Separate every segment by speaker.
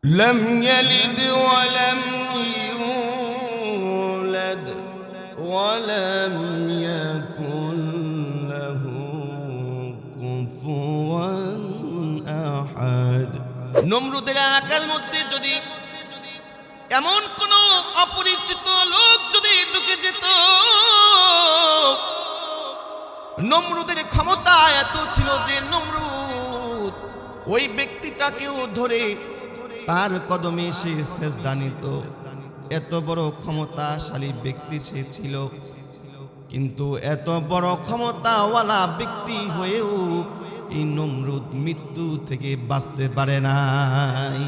Speaker 1: لم يلد ولم يولد ولم يكن له كفوا أحد। নমরুদের এলাকার মধ্যে যদি এমন কোন অপরিচিত লোক যদি ঢুকে যেত, নমরুদের ক্ষমতা এত ছিল যে নমরুদ ওই ব্যক্তিটাকেও ধরে তার কদমে সে সেজদা নিত। এত বড় ক্ষমতাশালী ব্যক্তি সে ছিল, কিন্তু এত বড় ক্ষমতাওয়ালা ব্যক্তি হয়েও এই নমরুদ মৃত্যু থেকে বাঁচতে পারে নাই।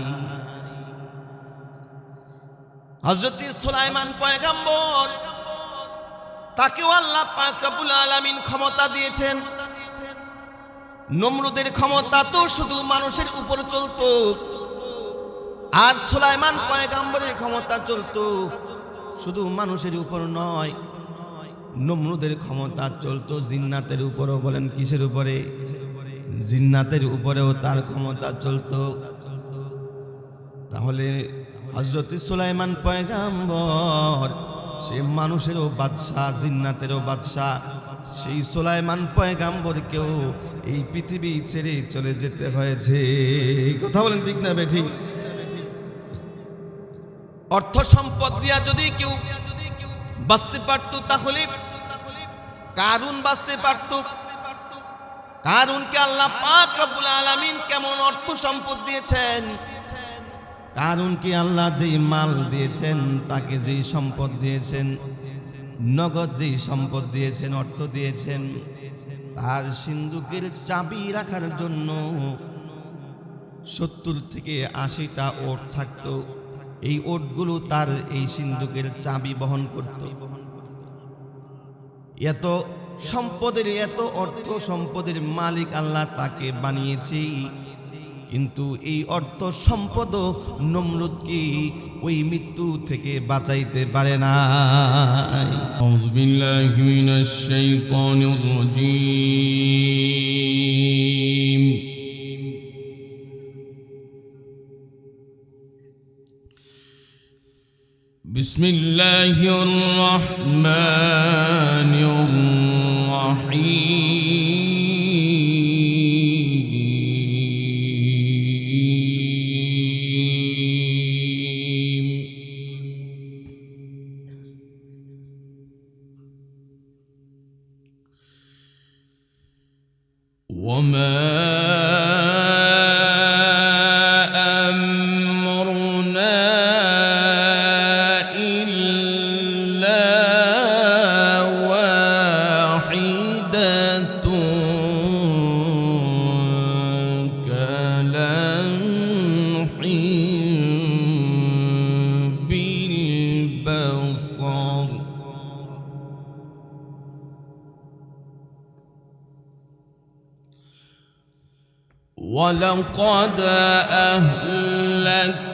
Speaker 1: হযরত সুলাইমান পয়গম্বর, তাকেও আল্লাহ পাক রব্বুল আলামিন ক্ষমতা দিয়েছেন। নমরুদের ক্ষমতা তো শুধু মানুষের উপর চলতো, আর সুলাইমান পয়গম্বরের ক্ষমতা চলতো শুধু মানুষের উপর নয়, নমরুদের ক্ষমতা চলতো জিন্নাতের উপরও। বলেন কিসের উপরে? জিন্নাতের উপরেও তার ক্ষমতা চলতো। তাহলে হযরত সুলাইমান পয়গম্বর সে মানুষেরও বাদশাহ, জিন্নাতেরও বাদশাহ। সেই সুলাইমান পয়গম্বরকেও এই পৃথিবী ছেড়ে চলে যেতে হয়েছে। কথা বলেন ঠিক না বেঠিক? অর্থ সম্পদ দিয়া যদি কেউ বাঁচতে পারত তাহলে কারুন বাঁচতে পারত। কারুনকে আল্লাহ পাক রব্বুল আলামিন কেমন অর্থ সম্পদ দিয়েছেন, কারুনকে আল্লাহ যেই মাল দিয়েছেন, তাকে যেই সম্পদ দিয়েছেন, নগদ যেই সম্পদ দিয়েছেন, অর্থ দিয়েছেন, তার সিন্দুকের চাবি রাখার জন্য 70 থেকে 80টা ওট থাকতো। এই ওটগুলো তার এই সিন্দুকের চাবি বহন করত। এত সম্পদের, এত অর্থ সম্পদের মালিক আল্লাহ তাকে বানিয়েছে, কিন্তু এই অর্থ সম্পদ নমরুদকে ওই মৃত্যু থেকে বাঁচাইতে পারে না।
Speaker 2: আউযু বিল্লাহি মিনাশ শাইতানির রাজীম। বিসমিল্লাহির রহমানির রহিম। ওয়ামা وَلَقَدْ أَهْلَكْنَا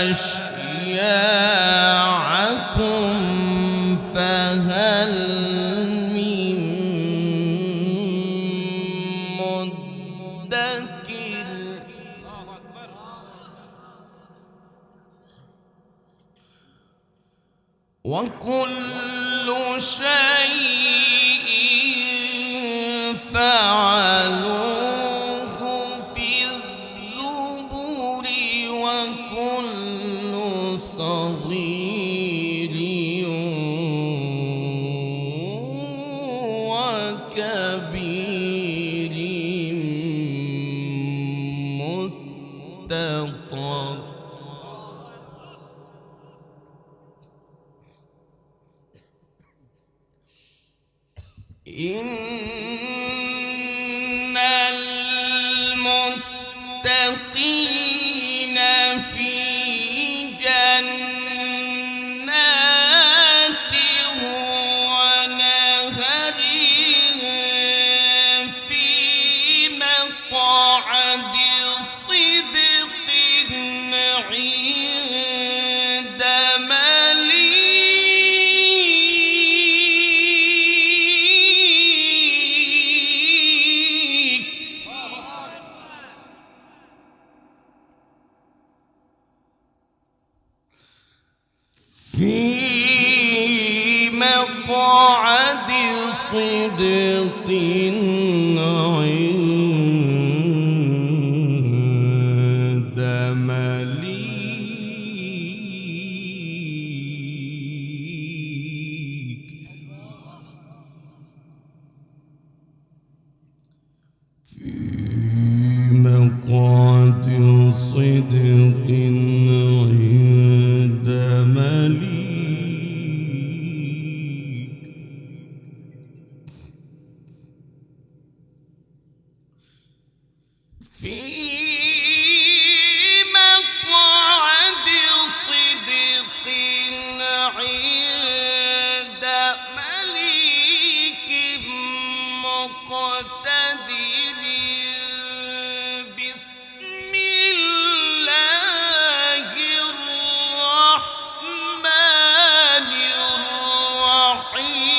Speaker 2: أَشْيَاعَكُمْ فَهَلْ مِن مُّدَّكِرٍ وَكُلُّ شيء فعلوه في الزبر وكل صغير وكبير مستطر إن المتقين في جنات ونهر في مقعد صدق عند مليك مقعد صدق عند مليك في مقعد صدق عند مليك في مقعد صدق عند مليك مقتدر بسم الله الرحمن الرحيم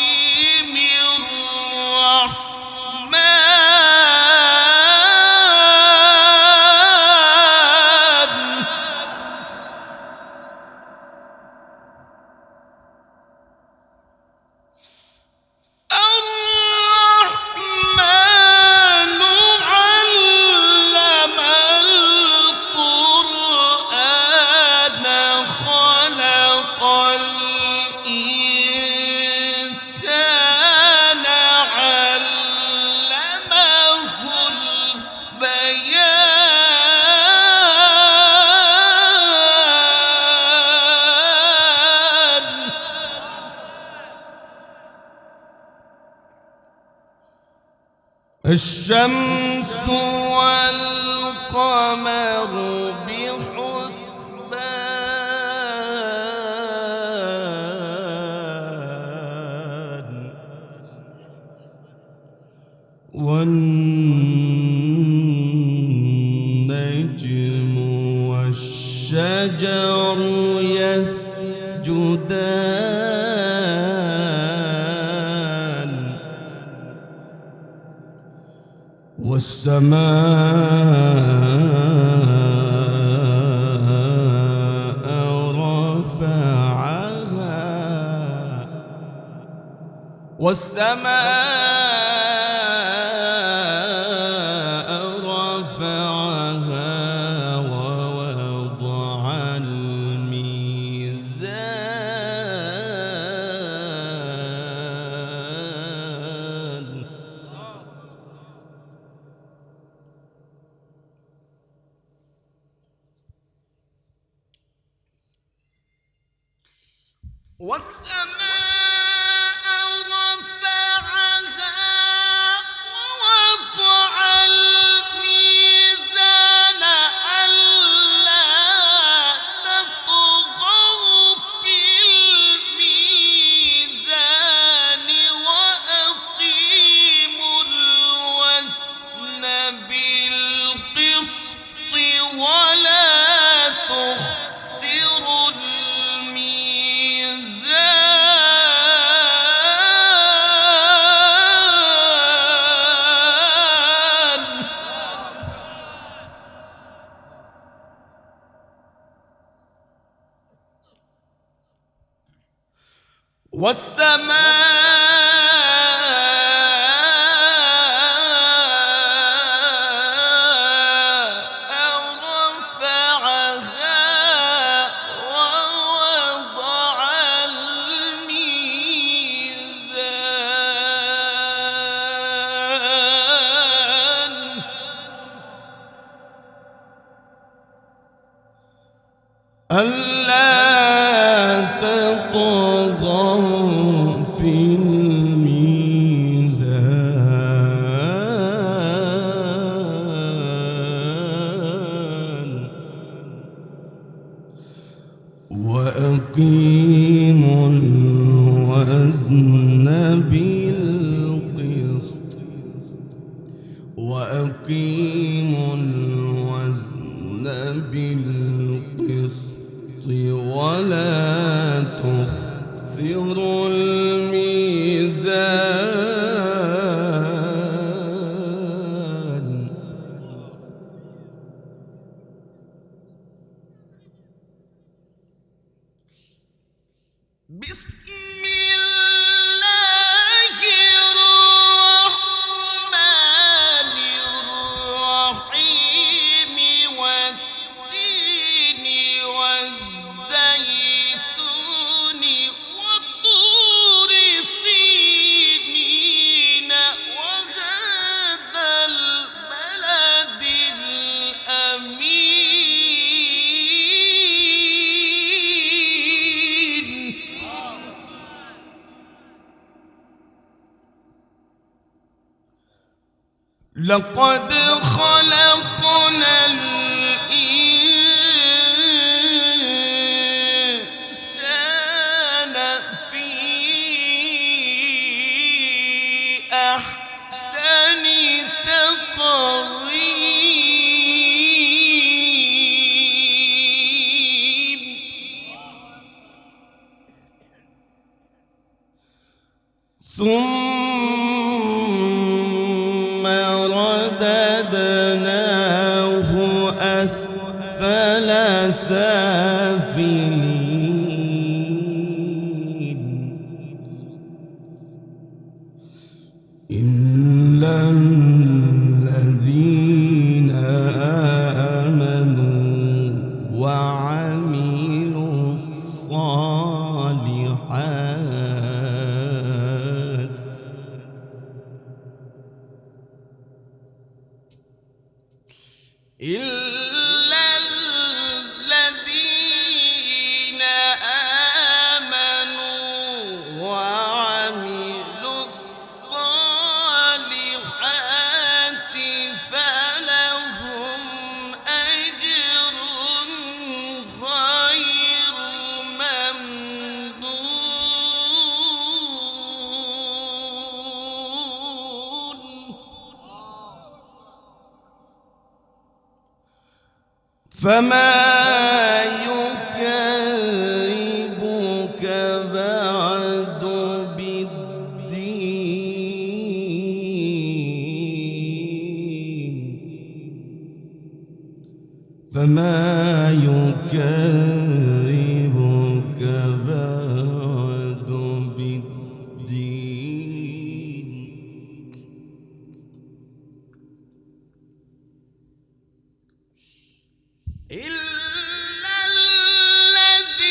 Speaker 2: الرحمن علم القرآن خلق الإنسان علمه البيان الشمس والقمر بحسبان والنجم والشجر يسجدان والسماء رفعها ووضع الميزان والسماء رفعها ووضع الميزان ألا تطغوا في الميزان وأقيموا الوزن بالقسط ولا تخسروا الميزان والسماء رفعها ووضع الميزان ألا تطغوا في الميزان وأقيموا الوزن بالقسط وأقيموا الوزن بالقسط ولا تخسروا الميزان بسم الله لقد خلقنا الإنسان في أحسن تقويم ثم رددناه أسفل سافلين إلا الذين آمنوا وعملوا الصالحات إلا الذين آمنوا وعملوا الصالحات فلهم أجر غير ممنون فما يكذبك بعد بالدين فما يكذبك بعد بالدين إلا الذين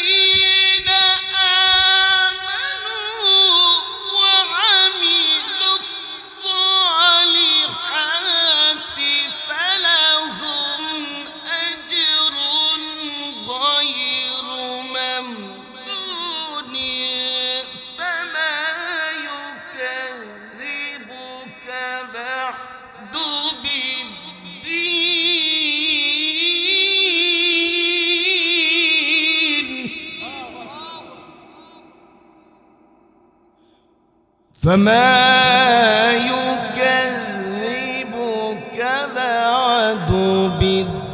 Speaker 2: آمنوا وعملوا الصالحات فلهم أجر غير ممنون فما يكذبك بعد بالدين فما يكذبك بعد بالدين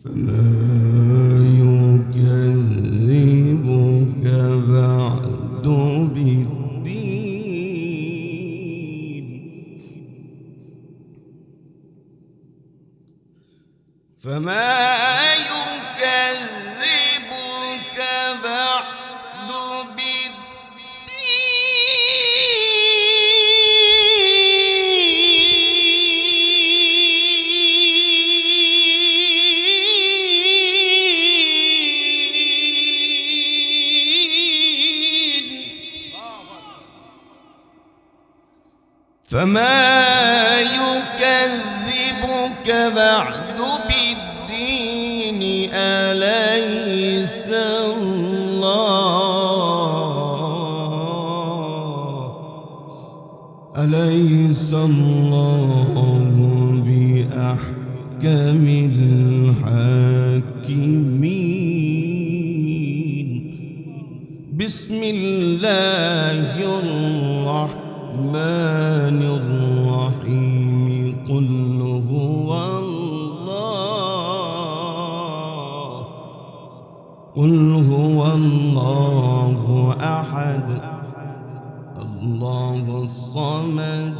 Speaker 2: فما يكذبك بعد بالدين فما يكذبك بعد بالدين فما يكذبك بعد بالدين أليس الله بأحكم الحاكمين بسم الله الرحمن الرحيم قل هو الله أحد الله الصمد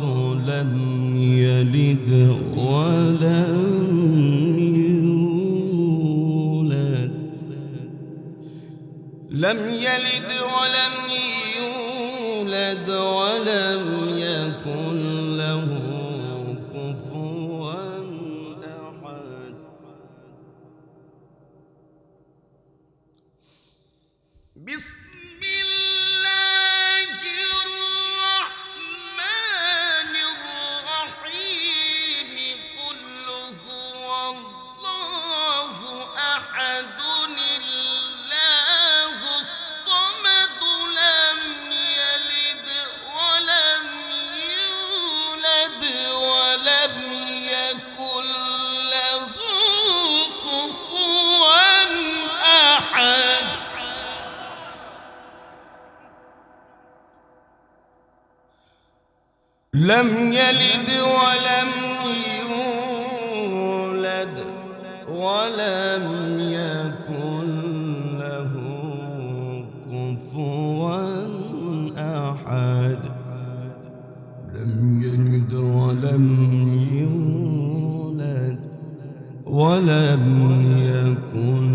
Speaker 2: لم يلد ولم يولد ولم يكن له كفوا أحد بسم الله الرحمن الرحيم قل هو الله أحد لم يلد ولم يولد ولم يكن له كفوا أحد لم يلد ولم يولد ولم يكن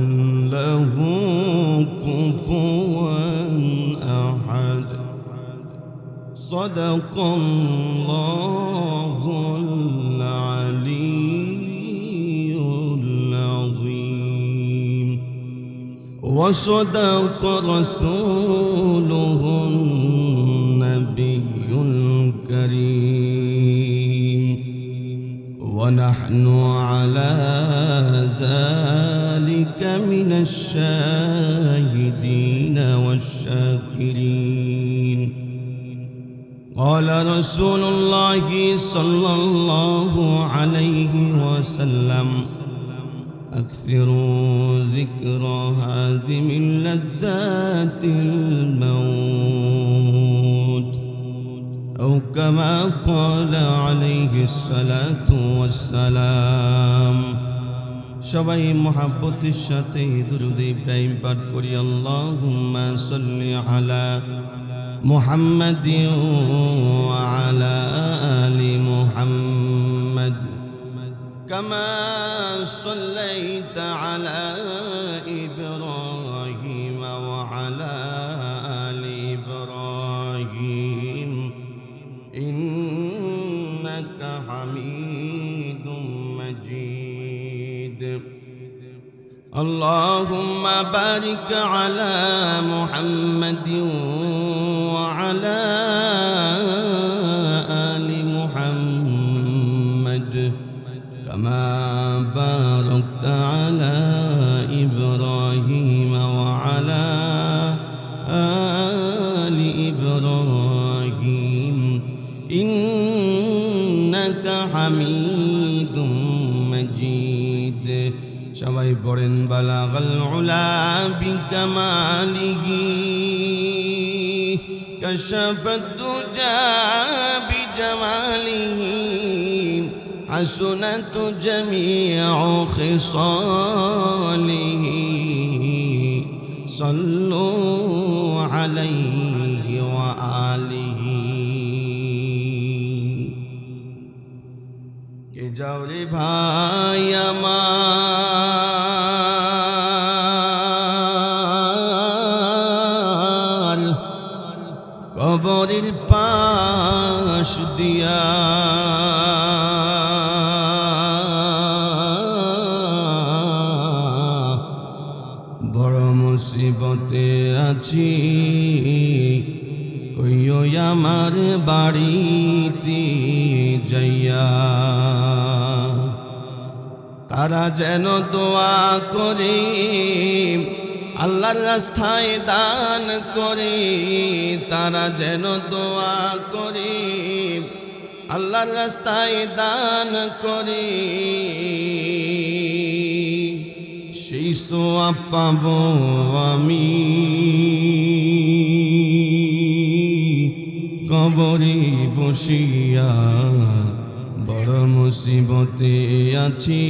Speaker 2: له كفوا أحد صدق الله العلي العظيم وصدق رسوله النبي الكريم ونحن على ذلك من الشاهدين والشاكرين قال رسول الله صلى الله عليه وسلم أكثروا ذكر هادم لذات الموت أو كما قال عليه الصلاة والسلام সবাই মোহাব্বতের সাথে দুরূদ ইব্রাহিম পাঠ করি আল্লাহুম্মা সাল্লি আলা محمد وعلى آل محمد كما صليت على إبراهيم وعلى آل إبراهيم إنك حميد مجيد اللهم بارك على محمد وعلى آل محمد كما باركت على إبراهيم وعلى آل إبراهيم إنك حميد مجيد সবাই পড়েন বালাগাল উলা বিকামালিহি কাশাফাত দুজা বিজামালিহি হাসুনাত জামিউ খিসালিহি সাল্লু আলাইহি ওয়া আলিহি কে যাও রে ভাই আমার কবরের পাশ দিয়া বড় মুসিবতে আছি কইও আমার বাড়িতে যাইয়া তারা যেন দোয়া করে আল্লাহর রাস্তায় দান করে তারা যেন দোয়া করে আল্লাহর রাস্তায় দান করে সেই সোয়াব পাবো আমি কবরে বসিয়া বড় মুসিবতে আছি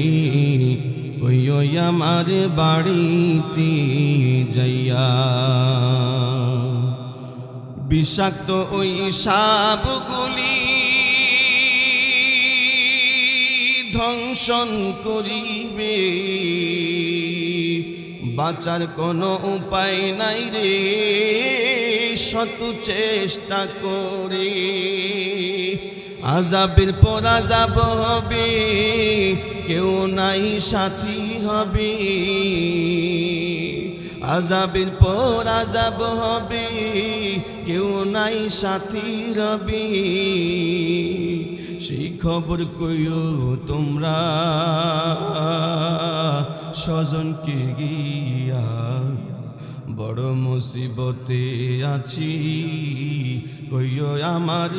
Speaker 2: কইও আমার বাড়িতে যাইয়া বিষাক্ত ওই সাপগুলি ধ্বংসন করিবে বাঁচার কোনো উপায় নাই রে শত চেষ্টা করে আযাবের পর আযাব হবে কেউ নাই সাথী হবে আযাবের পর আযাব হবে কেউ নাই সাথী রবে সেই খবর কইও তোমরা স্বজনকে গিয়া বড় মুসিবতে আছি কইও আমার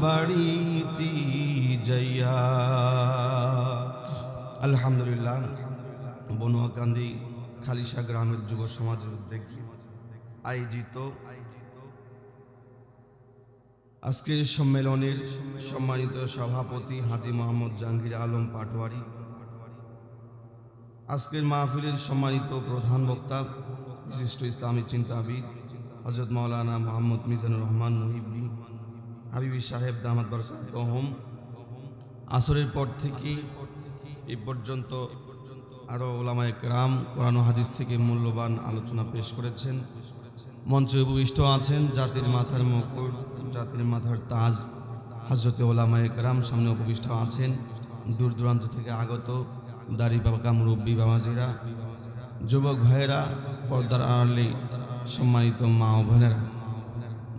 Speaker 2: বাড়িতে যাইয়া। আলহামদুলিল্লাহ, বনুয়াকান্দি খালিশা গ্রামের যুব সমাজের উদ্যোগে আয়োজিত আজকের সম্মেলনের সম্মানিত সভাপতি হাজী মোহাম্মদ জাহাঙ্গীর আলম পাটোয়ারি, আজকের মাহফিলের সম্মানিত প্রধান বক্তা বিশিষ্ট ইসলামী চিন্তাবিদ হযরত মাওলানা মোহাম্মদ মিজানুর রহমান মুহিব্বি হাবিবি সাহেব দামাত বরকাতুহুম, আসরের পর থেকে এই পর্যন্ত আরও ওলামায়ে কেরাম কোরআন ও হাদিস থেকে মূল্যবান আলোচনা পেশ করেছেন। মঞ্চে উপবিষ্ট আছেন জাতির মাথার মুকুট, জাতির মাথার তাজ হযরতে ওলামায়ে কেরাম, সামনে উপবিষ্ট আছেন দূর দূরান্ত থেকে আগত দাড়ি বাবাকা মুরব্বী বাবাজিরা, যুবক ভাইয়েরা, পর্দার আড়ালে সম্মানিত মা ও বোনেরা।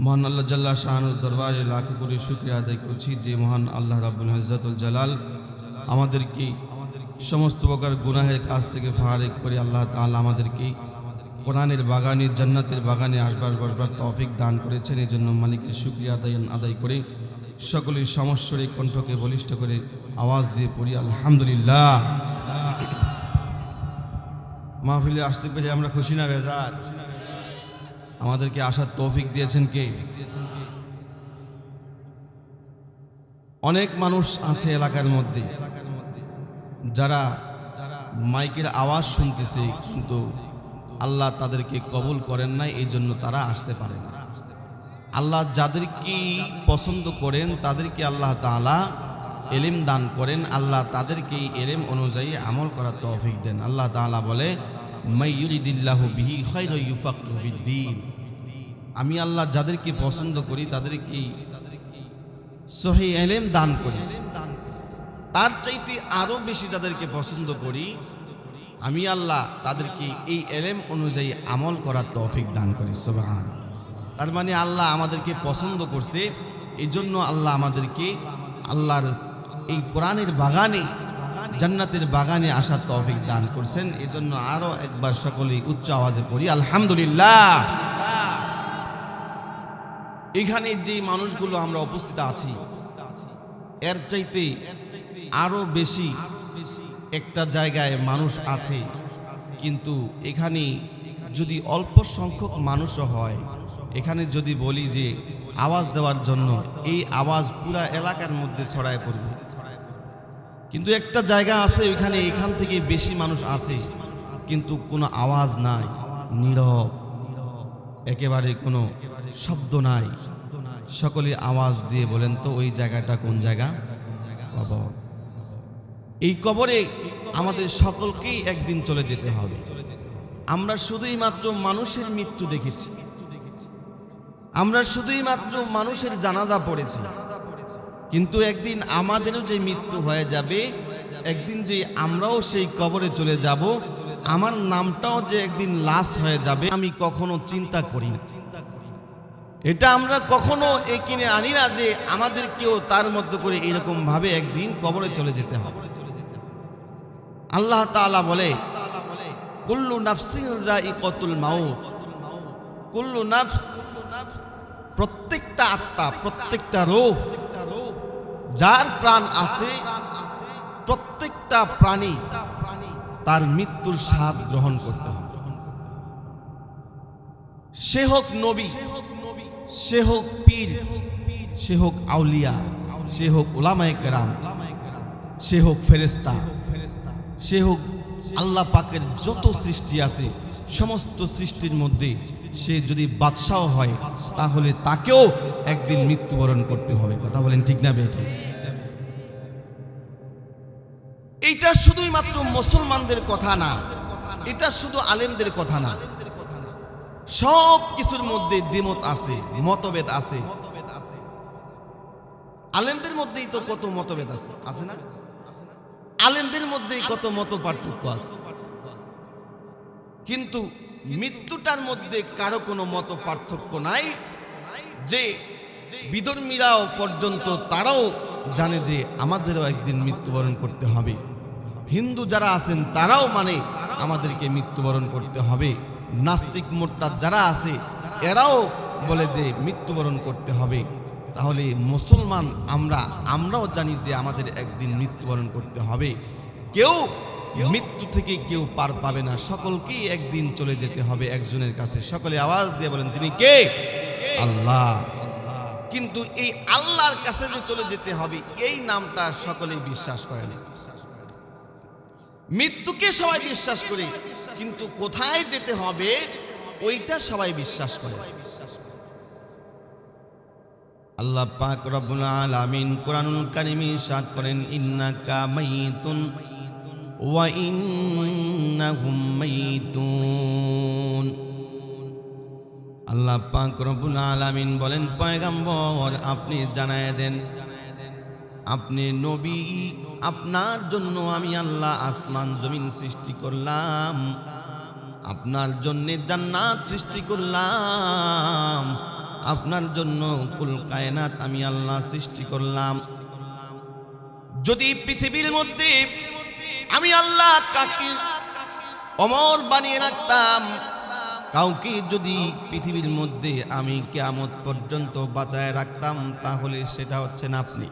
Speaker 2: মহান আল্লাহ জাল্লা শাহানুর দরবারে লাখ কোটি শুকরিয়া আদায় করছি যে মহান আল্লাহ রাব্বুল ইজ্জাতুল জালাল আমাদেরকে সমস্ত প্রকার গুনাহের কাছ থেকে ফারেক করে আল্লাহ তাআলা আমাদেরকে কোরআনের বাগানে, জান্নাতের বাগানে আসবার বসবার তৌফিক দান করেছেন। এই জন্য মালিকের শুকরিয়া আদায় করে সকলের সমস্বরে কণ্ঠকে বলিষ্ঠ করে আওয়াজ দিয়ে পড়ি আলহামদুলিল্লাহ। মাহফিলে আসতে পেরে আমরা খুশি না বেজার? আমাদেরকে আসার তৌফিক দিয়েছেন কে? অনেক মানুষ আছে এলাকার মধ্যে যারা মাইকের আওয়াজ শুনতেছে, কিন্তু আল্লাহ তাদেরকে কবুল করেন নাই, এই জন্য তারা আসতে পারে না। আল্লাহ যাদেরকে পছন্দ করেন তাদেরকে আল্লাহ তাআলা ইলম দান করেন, আল্লাহ তাদেরকে ইলম অনুযায়ী আমল করার তৌফিক দেন। আল্লাহ তাআলা বলে মাই ইউরিদিল্লাহু বিহি খায়রান ইউফাক্কিহু ফিদ্দীন, আমি আল্লাহ যাদেরকে পছন্দ করি তাদেরকে সহিহ ইলম দান করি। তার চাইতে আরো বেশি যাদেরকে পছন্দ করি আমি আল্লাহ তাদেরকে এই ইলম অনুযায়ী আমল করার তৌফিক দান করি। সুবহানাল্লাহ। তার মানে আল্লাহ আমাদেরকে পছন্দ করছে, এই জন্য আল্লাহ আমাদেরকে আল্লাহর এই কোরআনের বাগানে, জান্নাতের বাগানে আসার তৌফিক দান করছেন। এই জন্য আরো একবার সকলেই উচ্চ আওয়াজে পড়ি আলহামদুলিল্লাহ। এখানে যে মানুষগুলো আমরা উপস্থিত আছি এর চাইতে আরো বেশি একটা জায়গায় মানুষ আছে, কিন্তু এখানে যদি অল্প সংখ্যক মানুষও হয়, এখানে যদি বলি যে আওয়াজ দেওয়ার জন্য, এই আওয়াজ পুরা এলাকার মধ্যে ছড়ায় পড়বে। কিন্তু একটা জায়গা আছে ওইখানে, এখান থেকে বেশি মানুষ আছে কিন্তু কোনো আওয়াজ নাই, নীরব, একেবারে কোনো শব্দ নাই। সকলে আওয়াজ দিয়ে বলেন তো ওই জায়গাটা কোন জায়গা? কবর। এই কবরে আমাদের সকলকেই একদিন চলে যেতে হবে। আমরা শুধুই মাত্র মানুষের মৃত্যু দেখেছি, আমরা শুধুই মাত্র মানুষের জানাজা পড়েছি, কিন্তু একদিন আমাদেরও যে মৃত্যু হয়ে যাবে, একদিন যে আমরাও সেই কবরে চলে যাব, আমার নামটাও যে একদিন লাশ হয়ে যাবে, আমি কখনো চিন্তা করি না। এটা আমরা কখনো কিনে আনি না যে আমাদেরকেও তার মধ্যে করে এরকম ভাবে একদিন কবরে চলে যেতে হবে। আল্লাহ তাআলা বলে কুল্লু নাফসিন যায়িকাতুল মাউত, কুল্লু নাফস, প্রত্যেকটা আত্মা, প্রত্যেকটা রূহ, যার প্রাণ আছে, প্রত্যেকটা প্রাণী তার মৃত্যুর স্বাদ গ্রহণ করতে হবে। সে হোক নবী, সে হোক পীর, সে হোক আউলিয়া, সে হোক উলামায়ে কেরাম, সে হোক ফেরেশতা, সে হোক আল্লাহ পাকের যত সৃষ্টি আছে, সমস্ত সৃষ্টির মধ্যে সে যদি বাদশাহ হয় তাহলে তাকেও একদিন মৃত্যুবরণ করতে হবে। কথা বলেন ঠিক না বেঠিক? এটা শুধুই মাত্র মুসলমানদের কথা না, এটা শুধু আলেমদের কথা না, সব কিছুর মধ্যে দ্বিমত আছে, মতভেদ আছে। আলেমদের মধ্যেই তো কত মতভেদ আছে, আছে না? আলেমদের মধ্যেই কত মত পার্থক্য আছে, কিন্তু মৃত্যুটার মধ্যে কারো কোনো মত পার্থক্য নাই। যে বিধর্মীরাও পর্যন্ত তারাও জানে যে আমাদেরও একদিন মৃত্যুবরণ করতে হবে। হিন্দু যারা আছেন তারাও মানে আমাদেরকে মৃত্যুবরণ করতে হবে। নাস্তিক মুরতাদ যারা আছে এরাও বলে যে মৃত্যুবরণ করতে হবে। তাহলে মুসলমান আমরাও জানি যে আমাদের একদিন মৃত্যুবরণ করতে হবে। কেউ মৃত্যু থেকে কেউ পার পাবে না, সকলকেই একদিন চলে যেতে হবে একজনের কাছে। সকলে আওয়াজ দিয়ে বলেন তিনি কে? আল্লাহ।
Speaker 1: কিন্তু এই আল্লাহর কাছে যে চলে যেতে হবে এই নামটা সকলেই বিশ্বাস করে না। মৃত্যুকে সবাই বিশ্বাস করে, কিন্তু কোথায় যেতে হবে ওইটা সবাই বিশ্বাস করে। আল্লাহ পাক রব্বুল আলামিন কোরআনুল কারীমে ইরশাদ করেন, ইন্নাকা মাইতুন ওয়া ইন্নাহুম মাইতুন। আল্লাহ পাক রব্বুল আলামিন বলেন, পয়গম্বর আপনি জানায় দেন, আপনি নবী, আপনার জন্য আমি আল্লাহ আসমান জমিন সৃষ্টি করলাম, আপনার জন্য জান্নাত সৃষ্টি করলাম, আপনার জন্য কুল কায়নাত আমি আল্লাহ সৃষ্টি করলাম। যদি পৃথিবীর মধ্যে আমি আল্লাহ কাকে অমর বানিয়ে রাখতাম, কাউকে যদি পৃথিবীর মধ্যে আমি কিয়ামত পর্যন্ত বাঁচায় রাখতাম, তাহলে সেটা হচ্ছেন আপনি।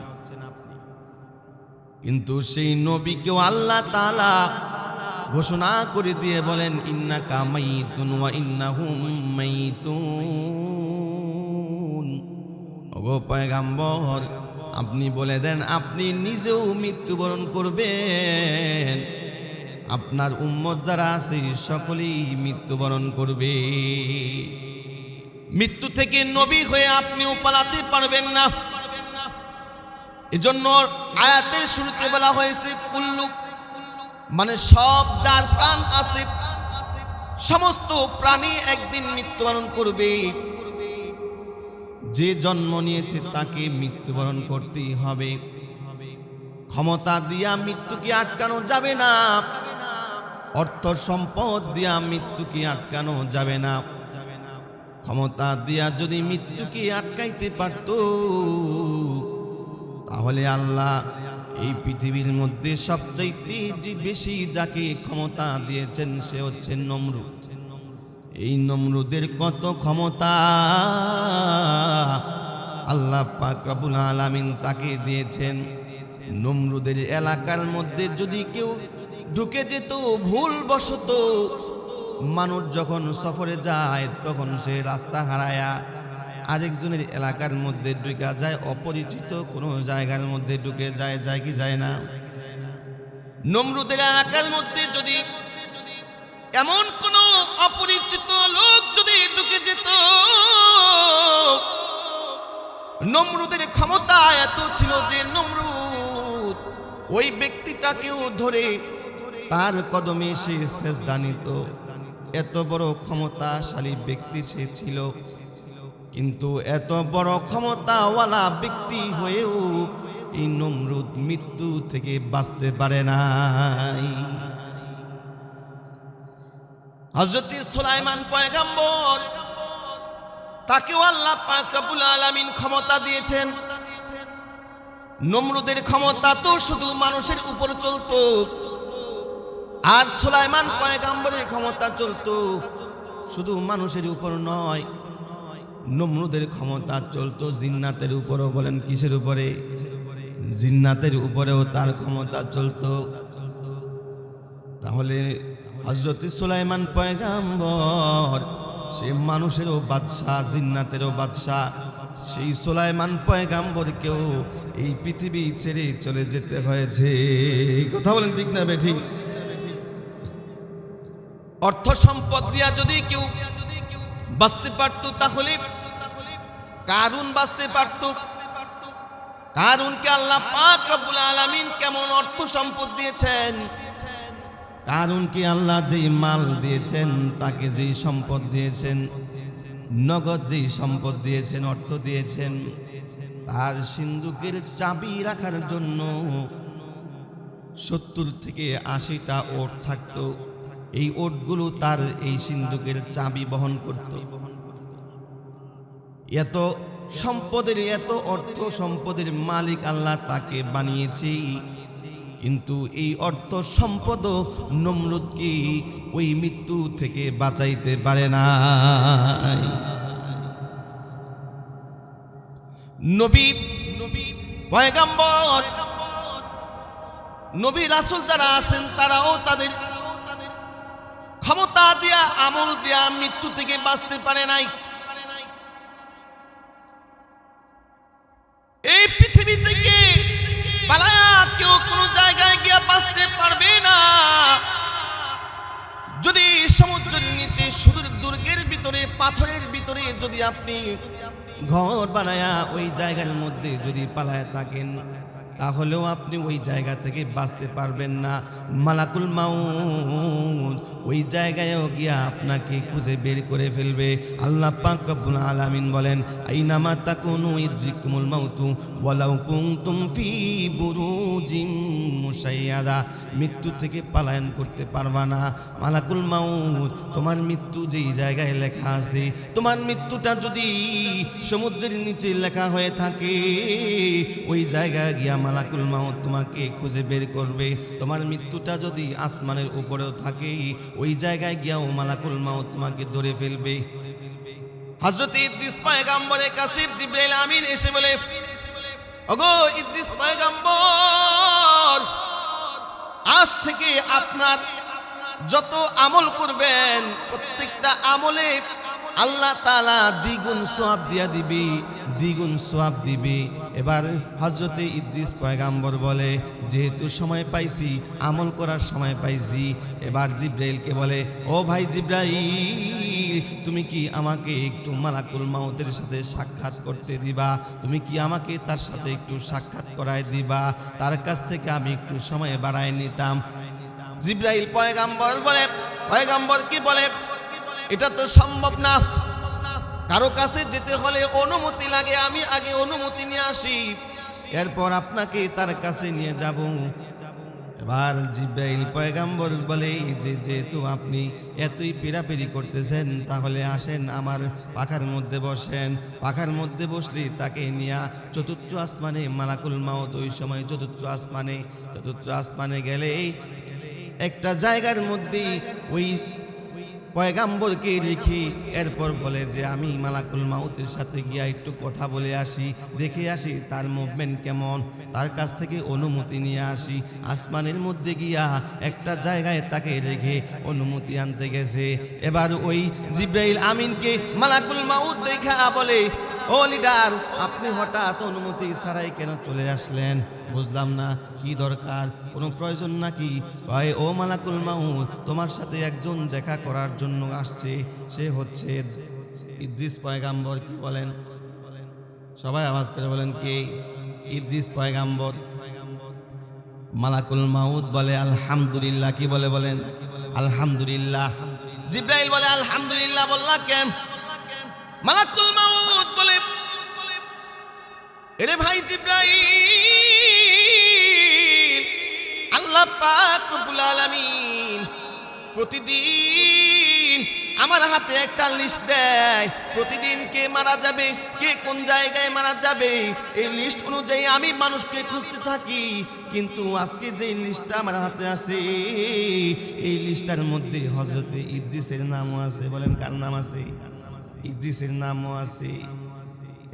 Speaker 1: কিন্তু সেই নবীকেও আল্লাহ তাআলা ঘোষণা করে দিয়ে বলেন, ইন্নাকা মাইতুন ওয়া ইন্নাহুম মাইতুন। ওগো পয়গম্বর আপনি বলে দেন, আপনি নিজেও মৃত্যুবরণ করবেন, আপনার উম্মত যারা আছে সকলেই মৃত্যুবরণ করবে। মৃত্যু থেকে নবী হয়ে আপনিও পালাতে পারবেন না। এজন্য আয়াতের শুরুতে বলা হয়েছে কুল্লু, মানে সব যার প্রাণ আছে, সমস্ত প্রাণী একদিন মৃত্যুবরণ করবে। যে জন্ম নিয়েছে তাকে মৃত্যুবরণ করতেই হবে। ক্ষমতা দিয়া মৃত্যুকে আটকানো যাবে না, অর্থ সম্পদ দিয়া মৃত্যুকে আটকানো যাবে না। ক্ষমতা দিয়া যদি মৃত্যুকে আটকাইতে পারত, তাহলে আল্লাহ এই পৃথিবীর মধ্যে সবচাইতে যে বেশি যাকে ক্ষমতা দিয়েছেন সে হচ্ছে নমরুদ। এই নমরুদের কত ক্ষমতা আল্লাহ পাক রব্বুল আলামিন তাকে দিয়েছেন। নমরুদের এলাকার মধ্যে যদি কেউ ঢুকে যেত ভুলবশত, মানুষ যখন সফরে যায় তখন সে রাস্তা হারায়া আরেকজনের এলাকার মধ্যে ঢুকে যায়, অপরিচিত কোনো জায়গার মধ্যে ঢুকে যায়, যায় কি যায় না? নমরুদের এলাকার মধ্যে যদি এমন কোন অপরিচিত লোক যদি ঢুকে যেত, নমরুদের ক্ষমতা এত ছিল যে নমরুদ ওই ব্যক্তিটাকেও ধরে তার কদমে সে সেজদা নিত। এত বড় ক্ষমতাশালী ব্যক্তি সে ছিল, কিন্তু এত বড় ক্ষমতাওয়ালা ব্যক্তি হয়েও এই নমরুদ মৃত্যু থেকে বাঁচতে পারে নাই। হযরত সুলাইমান পয়গম্বর, তাকেও আল্লাহ পাক রব্বুল আলামিন ক্ষমতা দিয়েছেন। নমরুদের ক্ষমতা তো শুধু মানুষের উপর চলতো, আর সুলাইমান পয়গম্বরের ক্ষমতা চলতো শুধু মানুষের উপর নয়, নমরুদের ক্ষমতা চলতো জিন্নাতের উপরও। বলেন কিসের উপরে? জিন্নাতের উপরেও তার ক্ষমতা চলতো। তাহলে হযরত সুলাইমান পয়গম্বর সে মানুষেরও বাদশা, জিন্নাতেরও বাদশা। সেই সুলাইমান পয়গম্বরকেও এই পৃথিবী ছেড়ে চলে যেতে হয়েছে। কথা বলেন ঠিক না বেঠিক? অর্থ সম্পদ দিয়া যদি কেউ বাঁচতে পারত, তাহলে কারুন বাঁচতে পারত। কারুনকে আল্লাহ পাক রব্বুল আলামিন কেমন অর্থ সম্পদ দিয়েছেন, কারুনকে আল্লাহ যেই মাল দিয়েছেন, তাকে যেই সম্পদ দিয়েছেন, নগদ যেই সম্পদ দিয়েছেন, অর্থ দিয়েছেন, তার সিন্দুকের চাবি রাখার জন্য 70 থেকে 80টা ওট থাকতো। এই ওটগুলো তার এই সিন্দুকের চাবি বহন করত। এত সম্পদের, এত অর্থ সম্পদের মালিক আল্লাহ তাকে বানিয়েছে, কিন্তু এই অর্থ সম্পদ নমরুদকে ওই মৃত্যু থেকে বাঁচাইতে পারে না। নবী, পয়গম্বর, নবী রাসূল যারা আছেন তারাও তাদের ক্ষমতা দিয়া, আমল দিয়া মৃত্যু থেকে বাঁচতে পারে নাই। এই পৃথিবী থেকে পালায়া কেউ কোনো জায়গায় গিয়ে বাঁচতে পারবে না। যদি সমুদ্রের নিচে সুদূর দুর্গের ভিতরে পাথরের ভিতরে যদি আপনি ঘর বানায়া ওই জায়গার মধ্যে যদি পালায়া থাকেন, তাহলেও আপনি ওই জায়গা থেকে বাঁচতে পারবেন না। মালাকুল মাউত ওই জায়গায়ও গিয়া আপনাকে খুঁজে বের করে ফেলবে। আল্লাহ পাক রব্বুল আলামিন বলেন, আইনামা তাকুনু ইদরিকুমুল মাউতু ওয়ালাউ কুনতুম ফি বুরুজিম মুশাইয়াদা। মৃত্যু থেকে পলায়ন করতে পারবা না। মালাকুল মাউত তোমার মৃত্যু যেই জায়গায় লেখা আছে, তোমার মৃত্যুটা যদি সমুদ্রের নিচে লেখা হয়ে থাকে, ওই জায়গায় গিয়া মালাকুল মাউত তোমাকে খুঁজে বের করবে। তোমার মৃত্যুটা যদি আসমানের উপরেও থাকে, ওই জায়গায় গিয়াও মালাকুল মাউত তোমাকে ধরে ফেলবে। হযরত ইদ্রিস পয়গম্বরের কাছে জিবরাইল আমিন এসে বলে, ওগো ইদ্রিস পয়গম্বর, আজ থেকে আপনার যত আমল করবেন প্রত্যেকটা আমলে আল্লাহ তাআলা দ্বিগুণ সওয়াব দিয়া দিবে, দ্বিগুণ সওয়াব দিবে। এবার হযরতে ইদ্রিস পয়গম্বর বলে, যেহেতু সময় পাইছি, আমল করার সময় পাইছি, এবার জিবরাইলকে বলে, ও ভাই জিবরাইল, তুমি কি আমাকে একটু মালাকুল মাউতের সাথে সাক্ষাৎ করতে দিবা? তুমি কি আমাকে তার সাথে একটু সাক্ষাৎ করায় দিবা? তার কাছ থেকে আমি একটু সময় বাড়ায় নিতাম। জিবরাইল পয়গম্বর বলে, পয়গম্বর কি বলে, এটা তো সম্ভব না। কারো কাছে যেতে হলে অনুমতি লাগে, আমি আগে অনুমতি নিয়ে আসি, এরপর আপনাকে তার কাছে নিয়ে যাব। এবার জিবরাইল পয়গম্বর বলে, যেহেতু আপনি এতই পীড়াপিড়ি করতেছেন, তাহলে আসেন আমার পাখার মধ্যে বসেন। পাখার মধ্যে বসলে তাকে নিয়ে চতুর্থ আসমানে মালাকুল মাউত ওই সময় চতুর্থ আসমানে গেলে একটা জায়গার মধ্যে ওই পয়গম্বরকে রেখে এরপর বলে যে আমি মালাকুল মাউতের সাথে গিয়া একটু কথা বলে আসি, দেখে আসি তার মুভমেন্ট কেমন, তার কাছ থেকে অনুমতি নিয়ে আসি। আসমানের মধ্যে গিয়া একটা জায়গায় তাকে রেখে অনুমতি আনতে গেছে। এবার ওই জিবরাইল আমিনকে মালাকুল মাউত দেখা বলে, ও লিডার, আপনি হঠাৎ অনুমতি ছাড়াই কেন চলে আসলেন? বুঝলাম না, কি দরকার, কোনো প্রয়োজন নাকি? ও মালাকুল মাউত, তোমার সাথে একজন দেখা করার জন্য আসছে, সে হচ্ছে ইদ্রিস পয়গম্বর। কি বলেন? সবাই আওয়াজ করে বলেন, কে? ইদ্রিস পয়গম্বর। মালাকুল মাউত বলে আলহামদুলিল্লাহ। কি বলে? বলেন আলহামদুলিল্লাহ। জিবরাইল বলে, আলহামদুলিল্লাহ বললা কেন? মালাকুল মাউত বলে, এরে ভাই জিবরাইল, আল্লাহ পাক রব্বুল আলামিন প্রতিদিন আমার হাতে একটা লিস্ট দেয়, প্রতিদিন কে মারা যাবে, কে কোন জায়গায় মারা যাবে, এই লিস্ট অনুযায়ী আমি মানুষকে খুঁজতে থাকি। কিন্তু আজকে যে লিস্টটা আমার হাতে আছে, এই লিস্টটার মধ্যে হযরতে ইদ্রিসের নামও আছে। বলেন কার নাম আছে? ইদ্রিসের নামও আছে।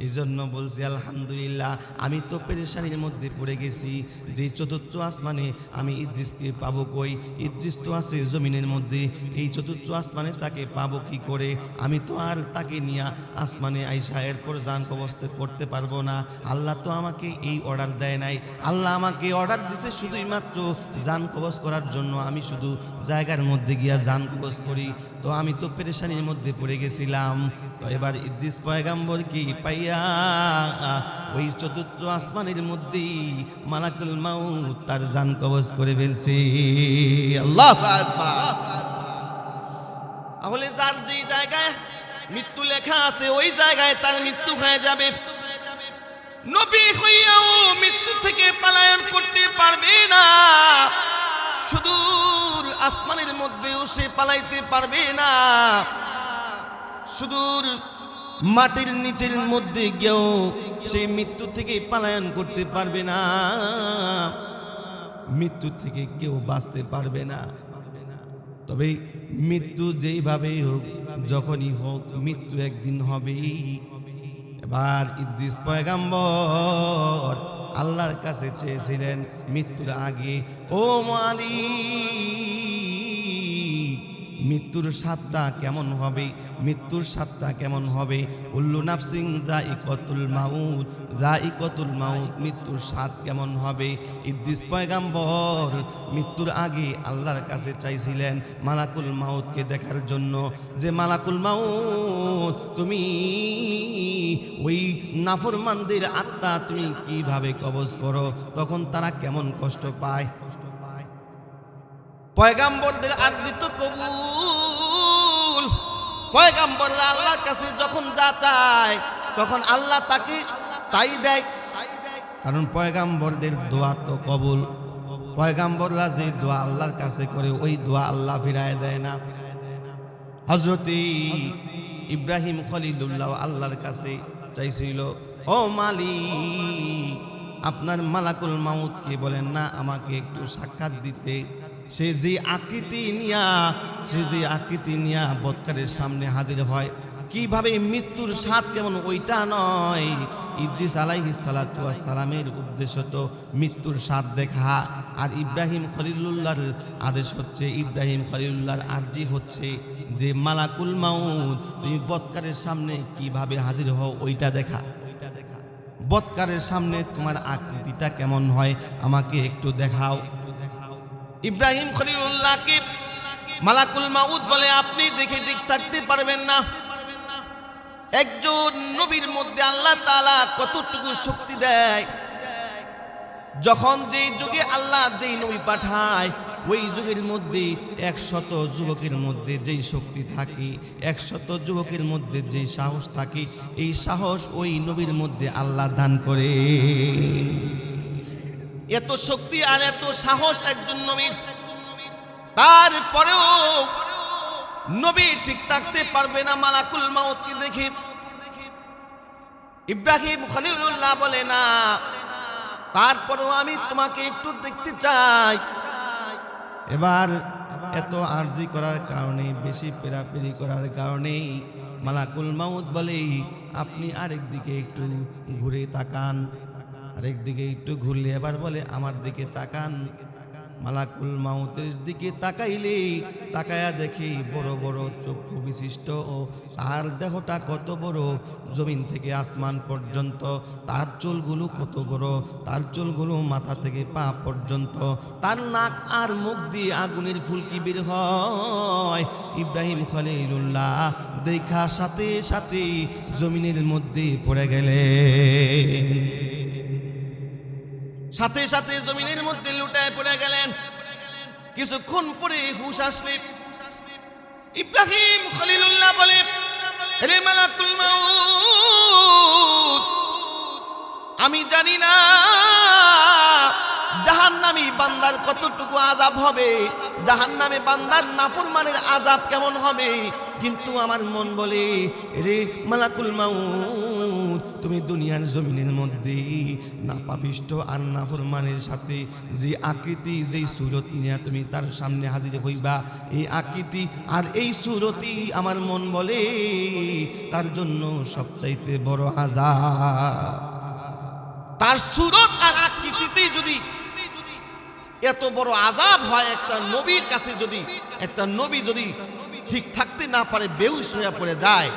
Speaker 1: এই জন্য বলছি আলহামদুলিল্লাহ। আমি তো পেরেশানির মধ্যে পড়ে গেছি, যে চতুর্থ আসমানে আমি ইদ্রিসকে পাবো কই? ইদ্রিস তো আছে জমিনের মধ্যে, এই চতুর্থ আসমানে তাকে পাবো কি করে? আমি তো আর তাকে নিয়ে আসমানে আইসা এরপর জান কবজ করতে পারবো না। আল্লাহ তো আমাকে এই অর্ডার দেয় নাই, আল্লাহ আমাকে অর্ডার দিছে শুধুই মাত্র জান কবজ করার জন্য। আমি শুধু জায়গার মধ্যে গিয়া জান কবজ করি। তো আমি তো পেরেশানির মধ্যে পড়ে গেছিলাম। তো এবার ইদ্রিস পয়গম্বর কি পাইয়া ওই চতুর্থ আসমানের মধ্যে মালাকুল মাউত তার জান কবজ করে ফেলছে। আল্লাহু আকবার। তাহলে যার যে জায়গায় মৃত্যু লেখা আছে, ওই জায়গায় তার মৃত্যু হয়ে যাবে। নবী হইয়াও মৃত্যু থেকে পলায়ন করতে পারবে না, সুদূর আসমানের মধ্যেও সে পালাইতে পারবে না, সুদূর মাটির নিচের মধ্যে গিয়েও সেই মৃত্যু থেকে পলায়ন করতে পারবে না। মৃত্যু থেকে কেউ বাঁচতে পারবে না। তবে মৃত্যু যেইভাবেই হোক, যখনই হোক, মৃত্যু একদিন হবেই। এবার ইদ্রিস পয়গম্বর আল্লাহর কাছে চেয়েছিলেন মৃত্যুর আগে, ও মালিক,
Speaker 2: মৃত্যুর স্বাদটা কেমন হবে, মৃত্যুর স্বাদটা কেমন হবে। কুল্লু নাফসিন যায়িকাতুল মাউত, যায়িকাতুল মাউত, মৃত্যুর স্বাদ কেমন হবে। ইদ্রিস পয়গাম্বর মৃত্যুর আগে আল্লাহর কাছে চাইছিলেন মালাকুল মাউতকে দেখার জন্য, যে মালাকুল মাউত তুমি ওই নাফরমানদের আত্মা তুমি কিভাবে কবজ করো, তখন তারা কেমন কষ্ট পায়। পয়গাম্বরদের আরজি তো কবুল, পয়গাম্বররা আল্লাহর কাছে যখন যা চায় তখন আল্লাহ তাকে তাই দেয়, কারণ পয়গাম্বরদের দোয়া তো কবুল। পয়গাম্বররা যে দোয়া আল্লাহর কাছে করে ওই দোয়া আল্লাহ ফিরায় দেয় না। হযরতে ইব্রাহিম খলিলুল্লাহ আল্লাহর কাছে চাইছিল, ও মালিক আপনার মালাকুল মাউতকে বলেন না আমাকে একটু সাক্ষাৎ দিতে। সে যে আকৃতি নিয়া বৎকারের সামনে হাজির হয়, কিভাবে মৃত্যুর স্বাদ কেমন ওইটা নয়। ইদ্রিস আলাইহিস সালাতু ওয়াস সালামের উদ্দেশ্য তো মৃত্যুর স্বাদ দেখা, আর ইব্রাহিম খলিলুল্লাহর আদেশ হচ্ছে, ইব্রাহিম খলিলুল্লাহর আরজি হচ্ছে যে মালাকুল মাউত তুমি বৎকারের সামনে কিভাবে হাজির হও ওইটা দেখা। বৎকারের সামনে তোমার আকৃতিটা কেমন হয় আমাকে একটু দেখাও। ইব্রাহিম খলিলুল্লাহকে মালাকুল মাউত বলে আপনি দেখে ঠিক থাকতে পারবেন না। একজন নবীর মধ্যে আল্লাহ তাআলা কতটুকু শক্তি দেয়, যখন যেই যুগে আল্লাহ যেই নবী পাঠায় ওই যুগের মধ্যে 100 যুবকের মধ্যে যেই শক্তি থাকে, 100 যুবকের মধ্যে যেই সাহস থাকে, এই সাহস ওই নবীর মধ্যে আল্লাহ দান করে। এত শক্তি আর এত সাহস একজন নবীর, তারপরেও নবী ঠিক থাকতে পারবে না মালাকুল মাউতকে দেখে। ইব্রাহিম খলিলুল্লাহ বলে না, তারপরেও আমি তোমাকে একটু দেখতে চাই। এবার এত আরজি করার কারণে, বেশি পেরাপেরি করার কারণে মালাকুল মাউত বলে আপনি আরেক দিকে একটু ঘুরে তাকান। আরেক দিকে একটু ঘুরলে এবার বলে আমার দিকে তাকান। মালাকুল মাউতের দিকে তাকাইলে তাকায়া দেখি বড় বড় চক্ষু বিশিষ্ট, ও তার দেহটা কত বড়, জমিন থেকে আসমান পর্যন্ত। তার চুলগুলো কত বড়, তার চুলগুলো মাথা থেকে পা পর্যন্ত। তার নাক আর মুখ দিয়ে আগুনের ফুলকি বের হয়। ইব্রাহিম খলিলুল্লাহ দেখা সাথে সাথে জমিনের মধ্যে পড়ে গেলেন, সাথে সাথে জমিনের মধ্যে লুটায় পড়ে গেলেন। কিছুক্ষণ পরে হুঁশ আসলে ইব্রাহিম খলিলুল্লাহ বলে, রে মালাকুল মাউত আমি জানি না জাহান্নামী বান্দার কতটুকু আযাব হবে, জাহান্নামে বান্দার নাফরমানের আযাব কেমন হবে, কিন্তু আমার মন বলে রে মালাকুল মাউত তুমি দুনিয়ার জমিনের মধ্যে নাপাপিষ্ট আর নাফরমানের সাথে যে আকৃতি, যেই সুরত নিয়ে তুমি তার সামনে হাজির হইবা, এই আকৃতি আর এই সুরতি আমার মন বলে তার জন্য সবচাইতে বড় আযাব। তার সুরত আর আকৃতিতে যদি এত বড় আযাব হয়, একটা নবীর কাছে যদি একটা নবী যদি ঠিক থাকতে না পারে, বেহুশ হয়ে পড়ে যায়,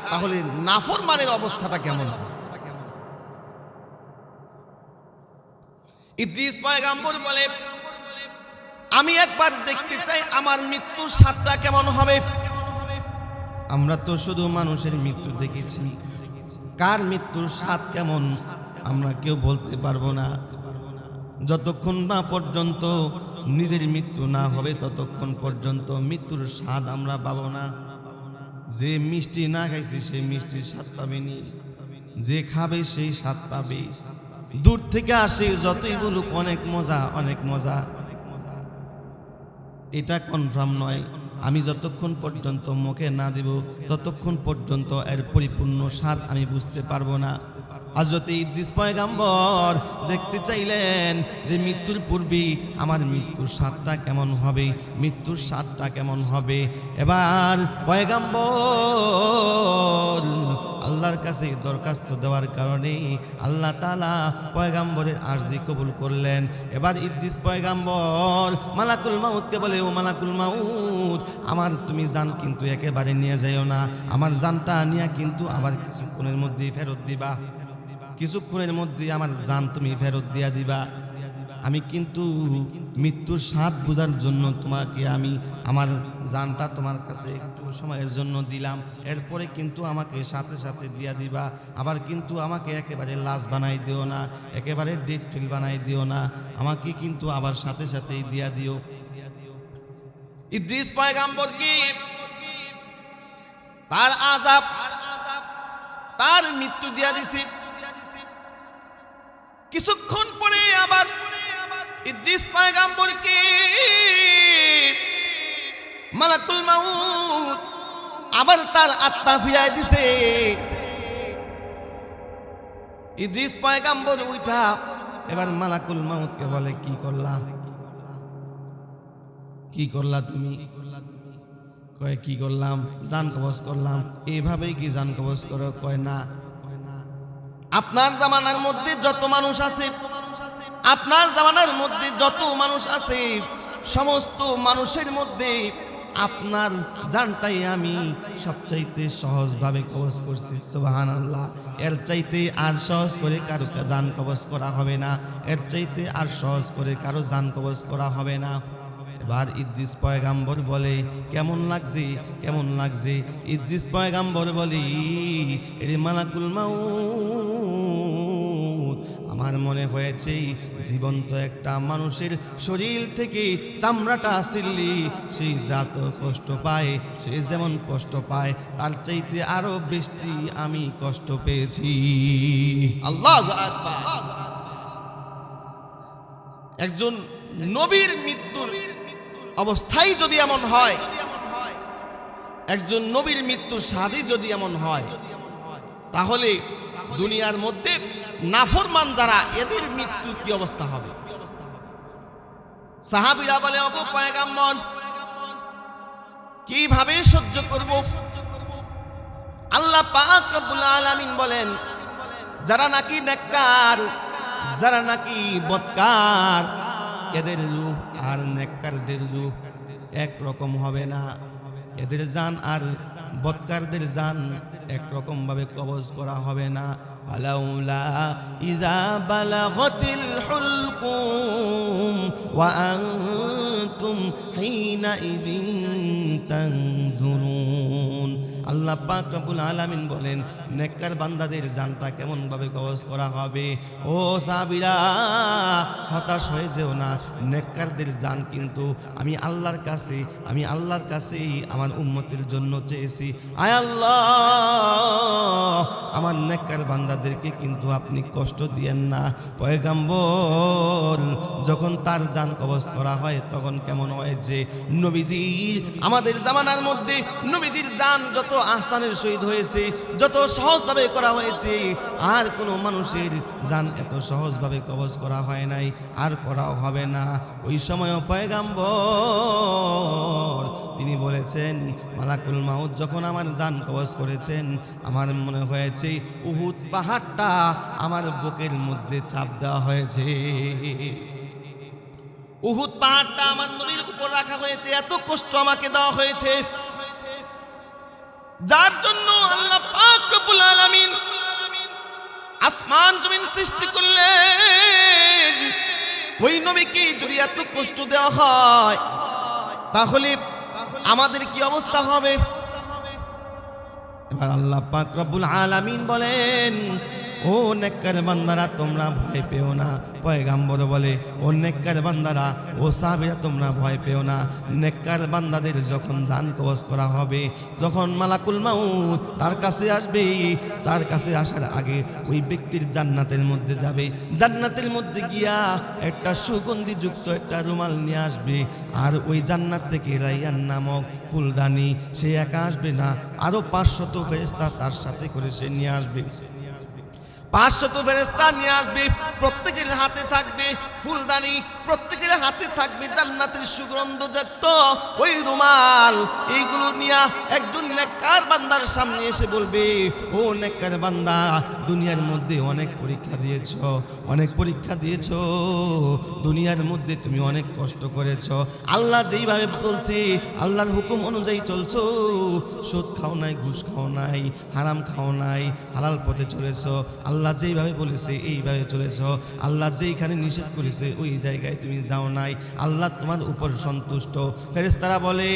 Speaker 2: তাহলে নাফরমানের অবস্থাটা কেমন হবে? ইদ্রিস পয়গাম্বর বলে আমি একবার দেখতে চাই আমার মৃত্যুর স্বাদটা কেমন হবে। আমরা তো শুধু মানুষের মৃত্যু দেখেছি, কার মৃত্যুর স্বাদ কেমন আমরা কেউ বলতে পারবো না। যতক্ষণ না পর্যন্ত নিজের মৃত্যু না হবে ততক্ষণ পর্যন্ত মৃত্যুর স্বাদ আমরা পাবো না। যে মিষ্টি না খাইছে সে মিষ্টির স্বাদ পাবেনি, যে খাবে সেই স্বাদ পাবে। দূর থেকে আসে যতই বলুক অনেক মজা, অনেক মজা, এটা কনফার্ম নয়। আমি যতক্ষণ পর্যন্ত মুখে না দেব ততক্ষণ পর্যন্ত এর পরিপূর্ণ স্বাদ আমি বুঝতে পারবো না। হযরত ইদ্রিস পয়গাম্বর দেখতে চাইলেন যে মৃত্যুর পূর্বে আমার মৃত্যুর স্বাদটা কেমন হবে, মৃত্যুর স্বাদটা কেমন হবে। এবার পয়গাম্বর
Speaker 1: আল্লাহর কাছে দরখাস্ত দেওয়ার কারণে আল্লাহ তাআলা পয়গাম্বরের আরজি কবুল করলেন। এবার ইদ্রিস পয়গাম্বর মালাকুল মাউতকে বলে, ও মালাকুল মাউত, আমার তুমি জান কিন্তু একেবারে নিয়ে যাইও না, আমার জানটা নিয়ে কিন্তু আবার কিছুক্ষণের মধ্যেই ফেরত দিবা, কিছুক্ষণের মধ্যে আমার জান তুমি ফেরত দিয়া দিবা। আমি কিন্তু মৃত্যুর স্বাদ বোঝার জন্য তোমাকে আমি আমার জানটা তোমার কাছে একটু সময়ের জন্য দিলাম, এরপরে কিন্তু আমাকে সাথে সাথে দিয়া দিবা। আবার কিন্তু আমাকে একেবারে লাশ বানাই দিও না, একেবারে ডেড ফিল বানাই দিও না, আমাকে কিন্তু আবার সাথে সাথেই দিয়া দিও। ইদ্রিস পয়গাম্বর কি তার আযাব, তার মৃত্যু দিয়া দিছে। কিছুক্ষণ পরে আবার ইদ্রিস পয়গাম্বরকে মালাকুল মাউত আবার তার আত্মা ফিরাই দিছে। ইদ্রিস পয়গাম্বর উঠা এবার মালাকুল মাউতকে বলে, কি করলা, কি করলা তুমি? কয় কি করলাম? জান কবজ করলাম। এইভাবেই কি জান কবজ করো? কয় না, আপনার জামানার মধ্যে যত মানুষ আছে, আপনার জামানার মধ্যে যত মানুষ আছে, সমস্ত মানুষের মধ্যে আপনার জানটাই আমি সবচাইতে সহজভাবে কবজ করছি। সুবহানাল্লাহ। এর চাইতে আর সহজ করে কারো জান কবজ করা হবে না, এর চাইতে আর সহজ করে কারো জান কবজ করা হবে না। এবার ইদ্রিস পয়গাম্বর বলে, কেমন লাগছে, কেমন লাগছে? ইদ্রিস পয়গাম্বর বলে, এরে মালাকুল মাউত, আমার মনে হয়েছে জীবন্ত একটা মানুষের শরীর থেকে চামড়াটা ছিললি সে যত কষ্ট পায়, সে যেমন কষ্ট পায় তার চাইতে আরো বেশি আমি কষ্ট পেয়েছি। আল্লাহু আকবার। একজন নবীর মৃত্যুর অবস্থায় যদি এমন হয়, একজন নবীর মৃত্যুর স্বাদই যদি এমন হয়, তাহলে দুনিয়ার মধ্যে নাফরমান যারা, এদের মৃত্যু কি অবস্থা হবে? সাহাবীরা বলে, ওগো পয়গাম্বর, কিভাবে সহ্য করব? আল্লাহ পাক রব্বুল আলামিন বলেন, যারা নাকি নেককার, যারা নাকি বদকার, এদের রূহ আর নেককারদের রূহ একরকম হবে না। এদের জান আর বদকারদের জান একরকম ভাবে কবজ করা হবে না। ফালাউলা ইযা বালাগাতিল হুলকুম ওয়া আনতুম হিনা ইযিন তানজুরুন। আল্লাহ পাক রব্বুল আলামিন বলেন, নেককার বান্দাদের জানটা কেমন ভাবে কবজ করা হবে? ও সাহাবীরা, হতাশ হয়ে যেও না। নেককারদের জান কিন্তু আমি আল্লাহর কাছেই আমার উম্মতের জন্য চেয়েছি। আয় আল্লাহ, আমার নেককার বান্দাদেরকে কিন্তু আপনি কষ্ট দিয়েন না। পয়গাম্বর যখন তার জান কবজ করা হয় তখন কেমন হয় যে নবীজির, আমাদের জামানার মধ্যে নবীজির জান যত আহসানের সহিত হয়েছে, যত সহজভাবে করা হয়েছে, আর কোনো মানুষের জান এত সহজভাবে কবজ করা হয় নাই, আর করাও হবে না। ওই সময়ও পয়গাম্বর তিনি বলেছেন, মালাকুল মাউত যখন আমার জান কবজ করেছেন, আমার মনে হয়েছে উহুদ পাহাড়টা আমার বুকের মধ্যে চাপ দেওয়া হয়েছে। উহুদ পাহাড়টা আমার নবীর উপর রাখা হয়েছে, এত কষ্ট আমাকে দেওয়া হয়েছে, যার জন্য আল্লাহ পাক রব্বুল আলামিন আসমান জমিন সৃষ্টি করলেন। ওই নবীকে যদি এত কষ্ট দেওয়া হয়, তাহলে আমাদের কি অবস্থা হবে? এবার আল্লাহ পাক রব্বুল আলামিন বলেন, ও নেককার বান্দারা তোমরা ভয় পেও না। পয়গাম্বর বলে, ও নেককার বান্দারা, ও সাহাবীরা তোমরা ভয় পেও না। নেককার বান্দাদের যখন জান কবজ করা হবে, যখন মালাকুল মাউত তার কাছে আসবে, তার কাছে আসার আগে ওই ব্যক্তির জান্নাতের মধ্যে যাবে। জান্নাতের মধ্যে গিয়া একটা সুগন্ধি যুক্ত একটা রুমাল নিয়ে আসবে, আর ওই জান্নাত থেকে রাইয়ান নামক ফুলদানি সে একা আসবে না, আরো 500 ফেরেশতা তার সাথে করে সে নিয়ে আসবে। 500 ফেরেশতা নিয়ে আসবে, প্রত্যেকের হাতে থাকবে ফুলদানি, প্রত্যেকের প্রত্যেকের হাতে থাকবে জান্নাতের সুগন্ধযুক্ত ওই রুমাল। এইগুলো নিয়ে একজন নেককার বান্দার সামনে এসে বলবে, ও নেককার বান্দা, দুনিয়ার মধ্যে অনেক পরীক্ষা দিয়েছ, অনেক পরীক্ষা দিয়েছ, দুনিয়ার মধ্যে তুমি অনেক কষ্ট করেছ, আল্লাহ যেইভাবে বলছে আল্লাহর হুকুম অনুযায়ী চলছো, সুদ খাও নাই, ঘুষ খাও নাই, হারাম খাও নাই, হালাল পথে চলেছ, আল্লাহ যেইভাবে বলেছে এইভাবে চলেছ, আল্লাহ যেইখানে নিষেধ করেছে ওই জায়গায় তুমি যাও নাই, আল্লাহ তোমার উপর সন্তুষ্ট। ফেরেশতারা বলে,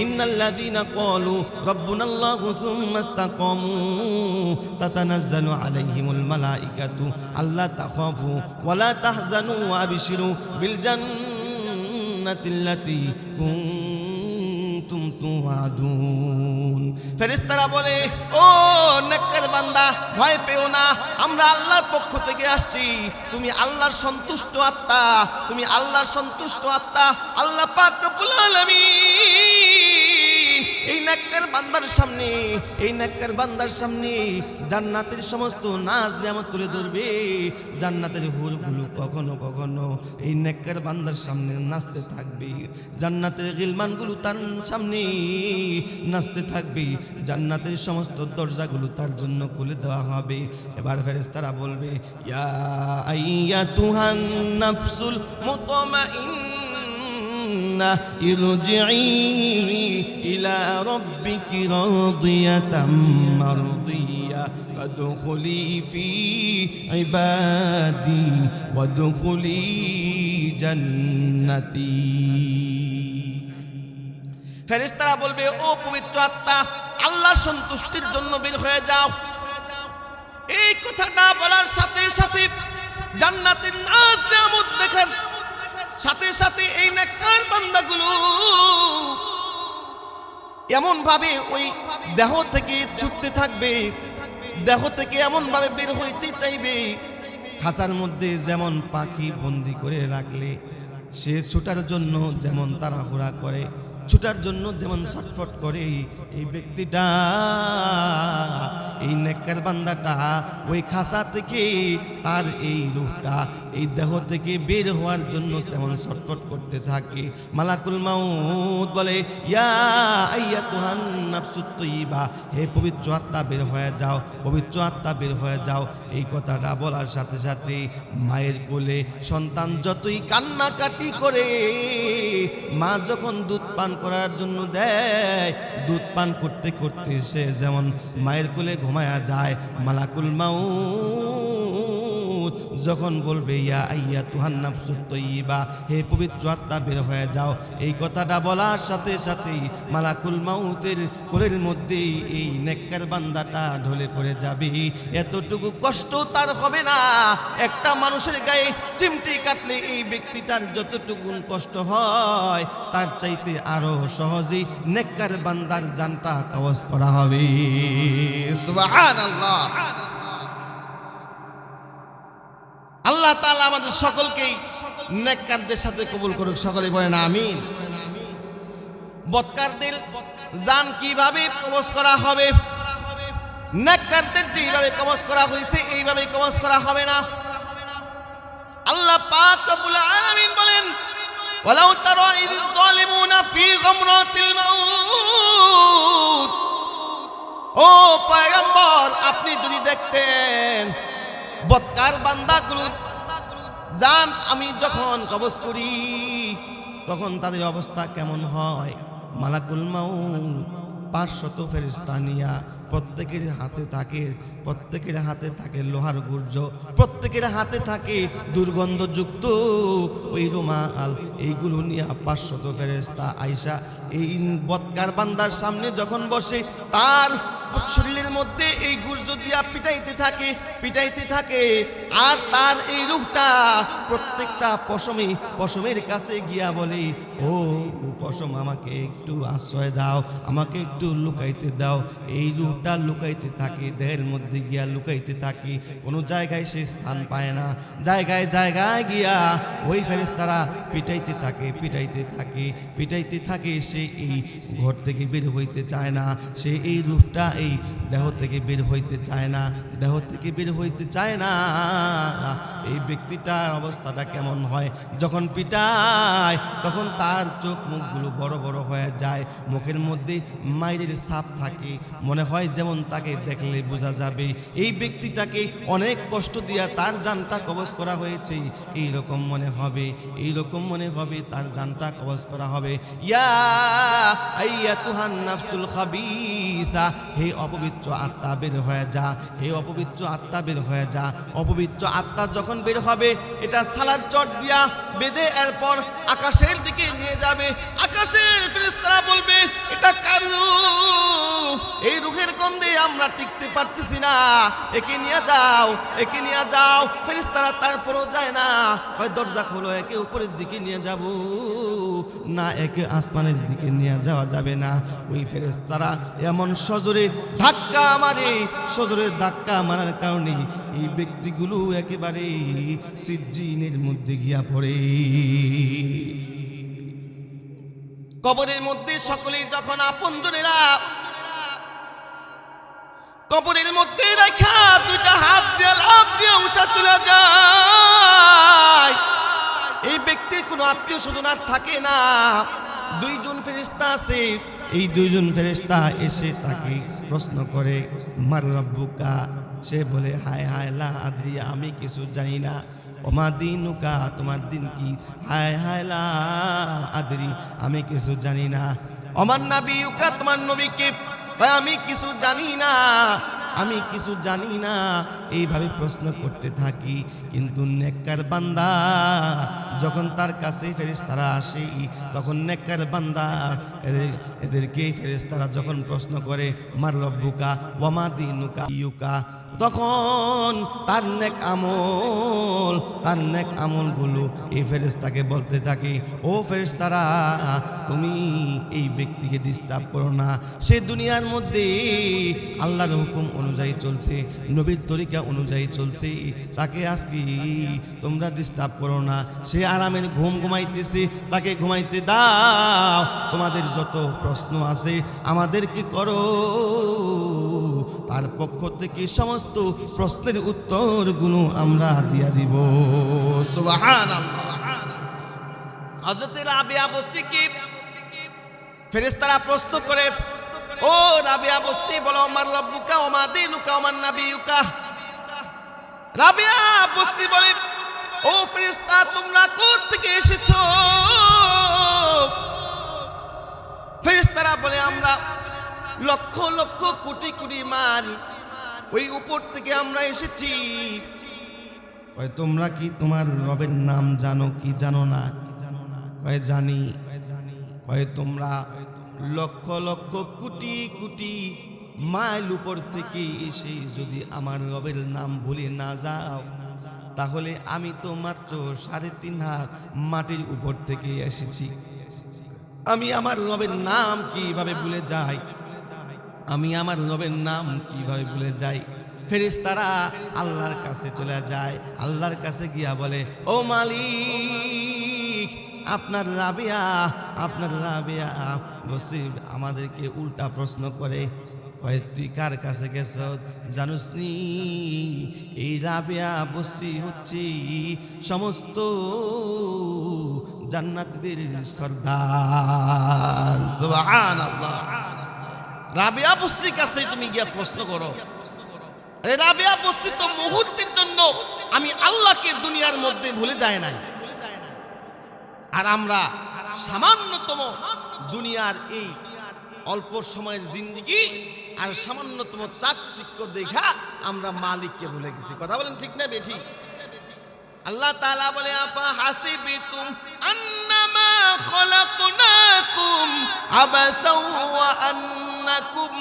Speaker 1: ইন্নাল্লাযীনা ক্বালু রাব্বুনাল্লাহু সুম্মা ইসতাকামু তাতানাজ্জালু আলাইহিমুল মালাইকাতু আল্লা তাখাফু ওয়া লা তাহজানু ওয়া আবশিরু বিল জান্নাতিল্লাতী কুনতুম তুআদুন। ফেরেশতারা বলে, ও নেককার বান্দা, ভয় পেও না, আমরা আল্লাহর পক্ষ থেকে আসছি, তুমি আল্লাহর সন্তুষ্ট আত্মা, তুমি আল্লাহর সন্তুষ্ট আত্মা। আল্লাহ পাক রব্বুল আলামিন এই নেককার বান্দার সামনে, এই নেককার বান্দার সামনে জান্নাতের সমস্ত নাজ নিয়ামত তুলে ধরবে। জান্নাতের হুরগুলো কখনো কখনো এই নেককার বান্দার সামনে নাচতে থাকবে, জান্নাতের গিলমানগুলো তার সামনে নাচতে থাকবে, জান্নাতের সমস্ত দরজাগুলো তার জন্য খুলে দেওয়া হবে। এবার ফেরেশতারা বলবে, ইয়া আইয়াতুহান নাফসুল মুতমাইন্না ইরজিই ইলা রাব্বিকি রাদিয়াতাম মারদিয়া ফাদখুলি ফি ইবাদি ওয়াদখুলি জান্নাতি। ফেরেশতারা বলবে, ও পবিত্র আত্মা, আল্লাহর সন্তুষ্টির জন্য বের হয়ে যাও। এই কথাটা বলার সাথে সাথে জান্নাতের নাজ নিয়ামত দেখার সাথে সাথে এই নেককার বান্দাগুলো এমন ভাবে ওই দেহ থেকে ছুটতে থাকবে, দেহ থেকে এমন ভাবে বের হইতে চাইবে, খাঁচার মধ্যে যেমন পাখি বন্দি করে রাখলে সে ছুটার জন্য যেমন তাড়াহুড়া করে, ছুটার জন্য যেমন ছটফট করে, এই ব্যক্তিটা, এই নেককার বান্দাটা ওই খাঁচা থেকে তার এই রূহটা এই দেহ থেকে বের হওয়ার জন্য তেমন ছটফট করতে থাকে। মালাকুল মাউত বলে, ইয়া আইয়াতুহান নাফসুত তাইয়্যিবা, হে পবিত্র আত্মা বের হয়ে যাও, পবিত্র আত্মা বের হয়ে যাও। এই কথাটা বলার সাথে সাথে মায়ের কোলে সন্তান যতই কান্নাকাটি করে, মা যখন দুধ পান করার জন্য দেয়, দুধ পান করতে করতে সে যেমন মায়ের কোলে ঘুমায়া যায়, মালাকুল মাউত যখন বলবে, ইয়া আইয়াতুহান নাফসুত তাইয়্যিবা, হে পবিত্র আত্মা বের হয়ে যাও, এই কথাটা বলার সাথে সাথেই মালাকুল মাউতের কোলের মধ্যে এই নেককার বান্দাটা ঢলে পড়ে যাবে। এতটুকু কষ্ট তার হবে না। একটা মানুষের গায়ে চিমটি কাটলে এই ব্যক্তিটার যতটুকু কষ্ট হয় তার চাইতে আরো সহজেই নেককার বান্দার জানটা কবজ করা হবে। সুবহানাল্লাহ। আল্লাহ তাআলা আমাদের সকলকেই নেককারদের সাথে কবুল করুক, সকলে বলেন আমিন। বদকারদের জান কিভাবে কবজ করা হবে? নেককারদের যেভাবে কবজ করা হয়েছে এইভাবে কবজ করা হবে না। আল্লাহ পাক রব্বুল আলামিন বলেন, ওয়ালাউ তারা ইয যালিমুনা ফি গামরাতিল মাউত, ও পয়গম্বর, আপনি যদি দেখতেন বদকার বান্দাগুলো জান আমি যখন কবজ করি তখন তাদের অবস্থা কেমন হয়। মালাকুল মাউত 500 ফেরেশতা নিয়া প্রত্যেকের হাতে থাকে লোহার গুর্জ, প্রত্যেকের হাতে থাকে দুর্গন্ধযুক্ত ওই রুমাল। এইগুলো নিয়ে 500 ফেরেশতা আইসা এই বদকার বান্দার সামনে যখন বসে তার শরীরের মধ্যে এই গুর্জ দিয়া পিটাইতে থাকে আর তার এই রূহটা প্রত্যেকটা পশমের কাছে গিয়া বলে, ও পশম আমাকে একটু আশ্রয় দাও, আমাকে একটু লুকাইতে দাও। এই রূহটা লুকাইতে থাকে, দেহের মধ্যে গিয়া লুকাইতে থাকে, কোনো জায়গায় সে স্থান পায় না। জায়গায় জায়গায় গিয়া ওই ফেরেশতারা পিটাইতে থাকে, পিটাইতে থাকে, পিটাইতে থাকে। সে এই ঘর থেকে বের হইতে চায় না, সে এই রূহটা এই দেহ থেকে বের হইতে চায় না, দেহ থেকে বের হইতে চায় না। এই ব্যক্তিটার অবস্থাটা কেমন হয়? যখন পিটায় তখন তার চোখ মুখগুলো বড় বড় হয়ে যায়, মুখের মধ্যে মাইরের ছাপ থাকে, মনে হয় যেমন তাকে দেখলে বোঝা যাবে এই ব্যক্তিটাকে অনেক কষ্ট দিয়া তার জানটা কবজ করা হয়েছে। এইরকম মনে হবে, এইরকম মনে হবে তার জানটা কবজ করা হবে। ইয়া আইয়াতুহান নাফসুল খাবিসা, হে অপবিত্র আত্মা বের হয়ে যা, হে অপবিত্র আত্মা বের হয়ে যা। অপবিত্র আত্মা যখন বের হবে, এটা সালার চট দিয়া বেঁধে এরপর আকাশের দিকে নিয়ে যাবে। আকাশের ফেরেশতারা বলবে, এটা কার রূহ? এই রূহের গন্ধে আমরা টিকতে পারতেছি না, একে নিয়ে যাও, একে নিয়ে যাও। ফেরেশতারা তারপরও যায় না, হয় দরজা খোলো, একে উপরের দিকে নিয়ে যাব না, একে আসমানের দিকে নিয়ে যাওয়া যাবে না। ওই ফেরেশতারা এমন সজোরে ধাক্কা মারে, সজোরে ধাক্কা মারার কারণে এই ব্যক্তিগুলো একেবারে সিজ্জিনের মধ্যে গিয়া পড়ে। কবরের মধ্যে সকলেই যখন আপনজনেরা কবরের মধ্যে রাখা দুইটা হাত দিয়ে লাফ দিয়ে উঠা চলে যায়, এই ব্যক্তির কোনো আত্মীয় স্বজন আর থাকে না। দুইজন ফেরেশতা আছে, এই দুইজন ফেরেশতা এসে তাকে প্রশ্ন করে, মার রব্বুকা? সে বলে, হায় হায় লা আদ্রি, আমি কিছু জানি না। ওমা দিনুকা, তোমার দিন কি? হায় হায় লা আদ্রি, আমি কিছু জানি না। ওমান নাবিয়ুকা, তোমার নবী কে? আমি কিছু জানি না, আমি কিছু জানি না। এইভাবে প্রশ্ন করতে থাকি, কিন্তু নেককার বান্দা যখন তার কাছে ফেরেশতারা আসে, তখন নেককার বান্দা এদেরকে ফেরেশতারা যখন প্রশ্ন করে, মার রব্বুকা ওয়া দিনুকা ইউকা, তখন তার নেক আমল, তার নেক আমলগুলো এই ফেরেশতাকে বলতে থাকে, ও ফেরেশতারা, তুমি এই ব্যক্তিকে ডিস্টার্ব করো না। সে দুনিয়ার মধ্যে আল্লাহর হুকুম অনুযায়ী চলছে, নবীর তরিকা অনুযায়ী চলছে, তাকে আজকে তোমরা ডিস্টার্ব করো না। সে আরামের ঘুম ঘুমাইতেছে, তাকে ঘুমাইতে দাও। তোমাদের যত প্রশ্ন আছে আমাদেরকে করো, তার পক্ষ থেকে সমস্ত প্রশ্নের উত্তরগুলো আমরা দিয়া দিব। সুবহানাল্লাহ। হযরত রাবিয়া বসরিকে ফেরেশতারা প্রশ্ন করে, ও রাবিয়া বসরি, বলো, মার রব্বুকা ওয়া মা দীনুকা ওয়া মান নাবিয়ুকা? রাবিয়া বসরি বলে, ও ফেরেশতা, তোমরা কোথা থেকে এসেছো? ফেরেশতারা বলে, আমরা লক্ষ লক্ষ কোটি কোটি মাইল ওই উপর থেকে আমরা এসেছি। কয়, তোমরা কি তোমার রবের নাম জানো কি জানো না? কয়, জানি। কয়, তোমরা লক্ষ লক্ষ কোটি কোটি মাইল উপর থেকে এসে যদি আমার রবের নাম ভুলে না যাও, তাহলে আমি তো মাত্র 3.5 হাত মাটির উপর থেকে এসেছি। আমি আমার রবের নাম কিভাবে ভুলে যাই? আমি আমার রবের নাম কিভাবে ভুলে যাই? ফেরেশতারা আল্লাহর কাছে চলে যায়, আল্লাহর কাছে গিয়া বলে, ও মালিক, আপনার রাবিয়া বসে আমাদেরকে উল্টা প্রশ্ন করে। কয়, তুই কার কাছে গেছ জানুস নি? এই রাবিয়া বসি হচ্ছে সমস্ত জান্নাতীদের সর্দার। সুবহানাল্লাহ। রাবিয়া বসরির কাছে তুমি গিয়া প্রশ্ন করো। রাবিয়া বসরি তো মুহূর্তের জন্য আমি আল্লাহকে দুনিয়ার মধ্যে ভুলে যায় নাই, আর আমরা সামান্যতম দুনিয়ার এই অল্প সময়ের জিন্দেগি আর সামান্যতম চাকচিক্য দেখা আমরা মালিককে ভুলে গেছি। কথা বলেন ঠিক না বেঠিক? আল্লাহ তাআলা বলে, আফা হাসিবিতুম আন্নামা খলাকনাকুম আবাসাও ওয়া আন্নাকুম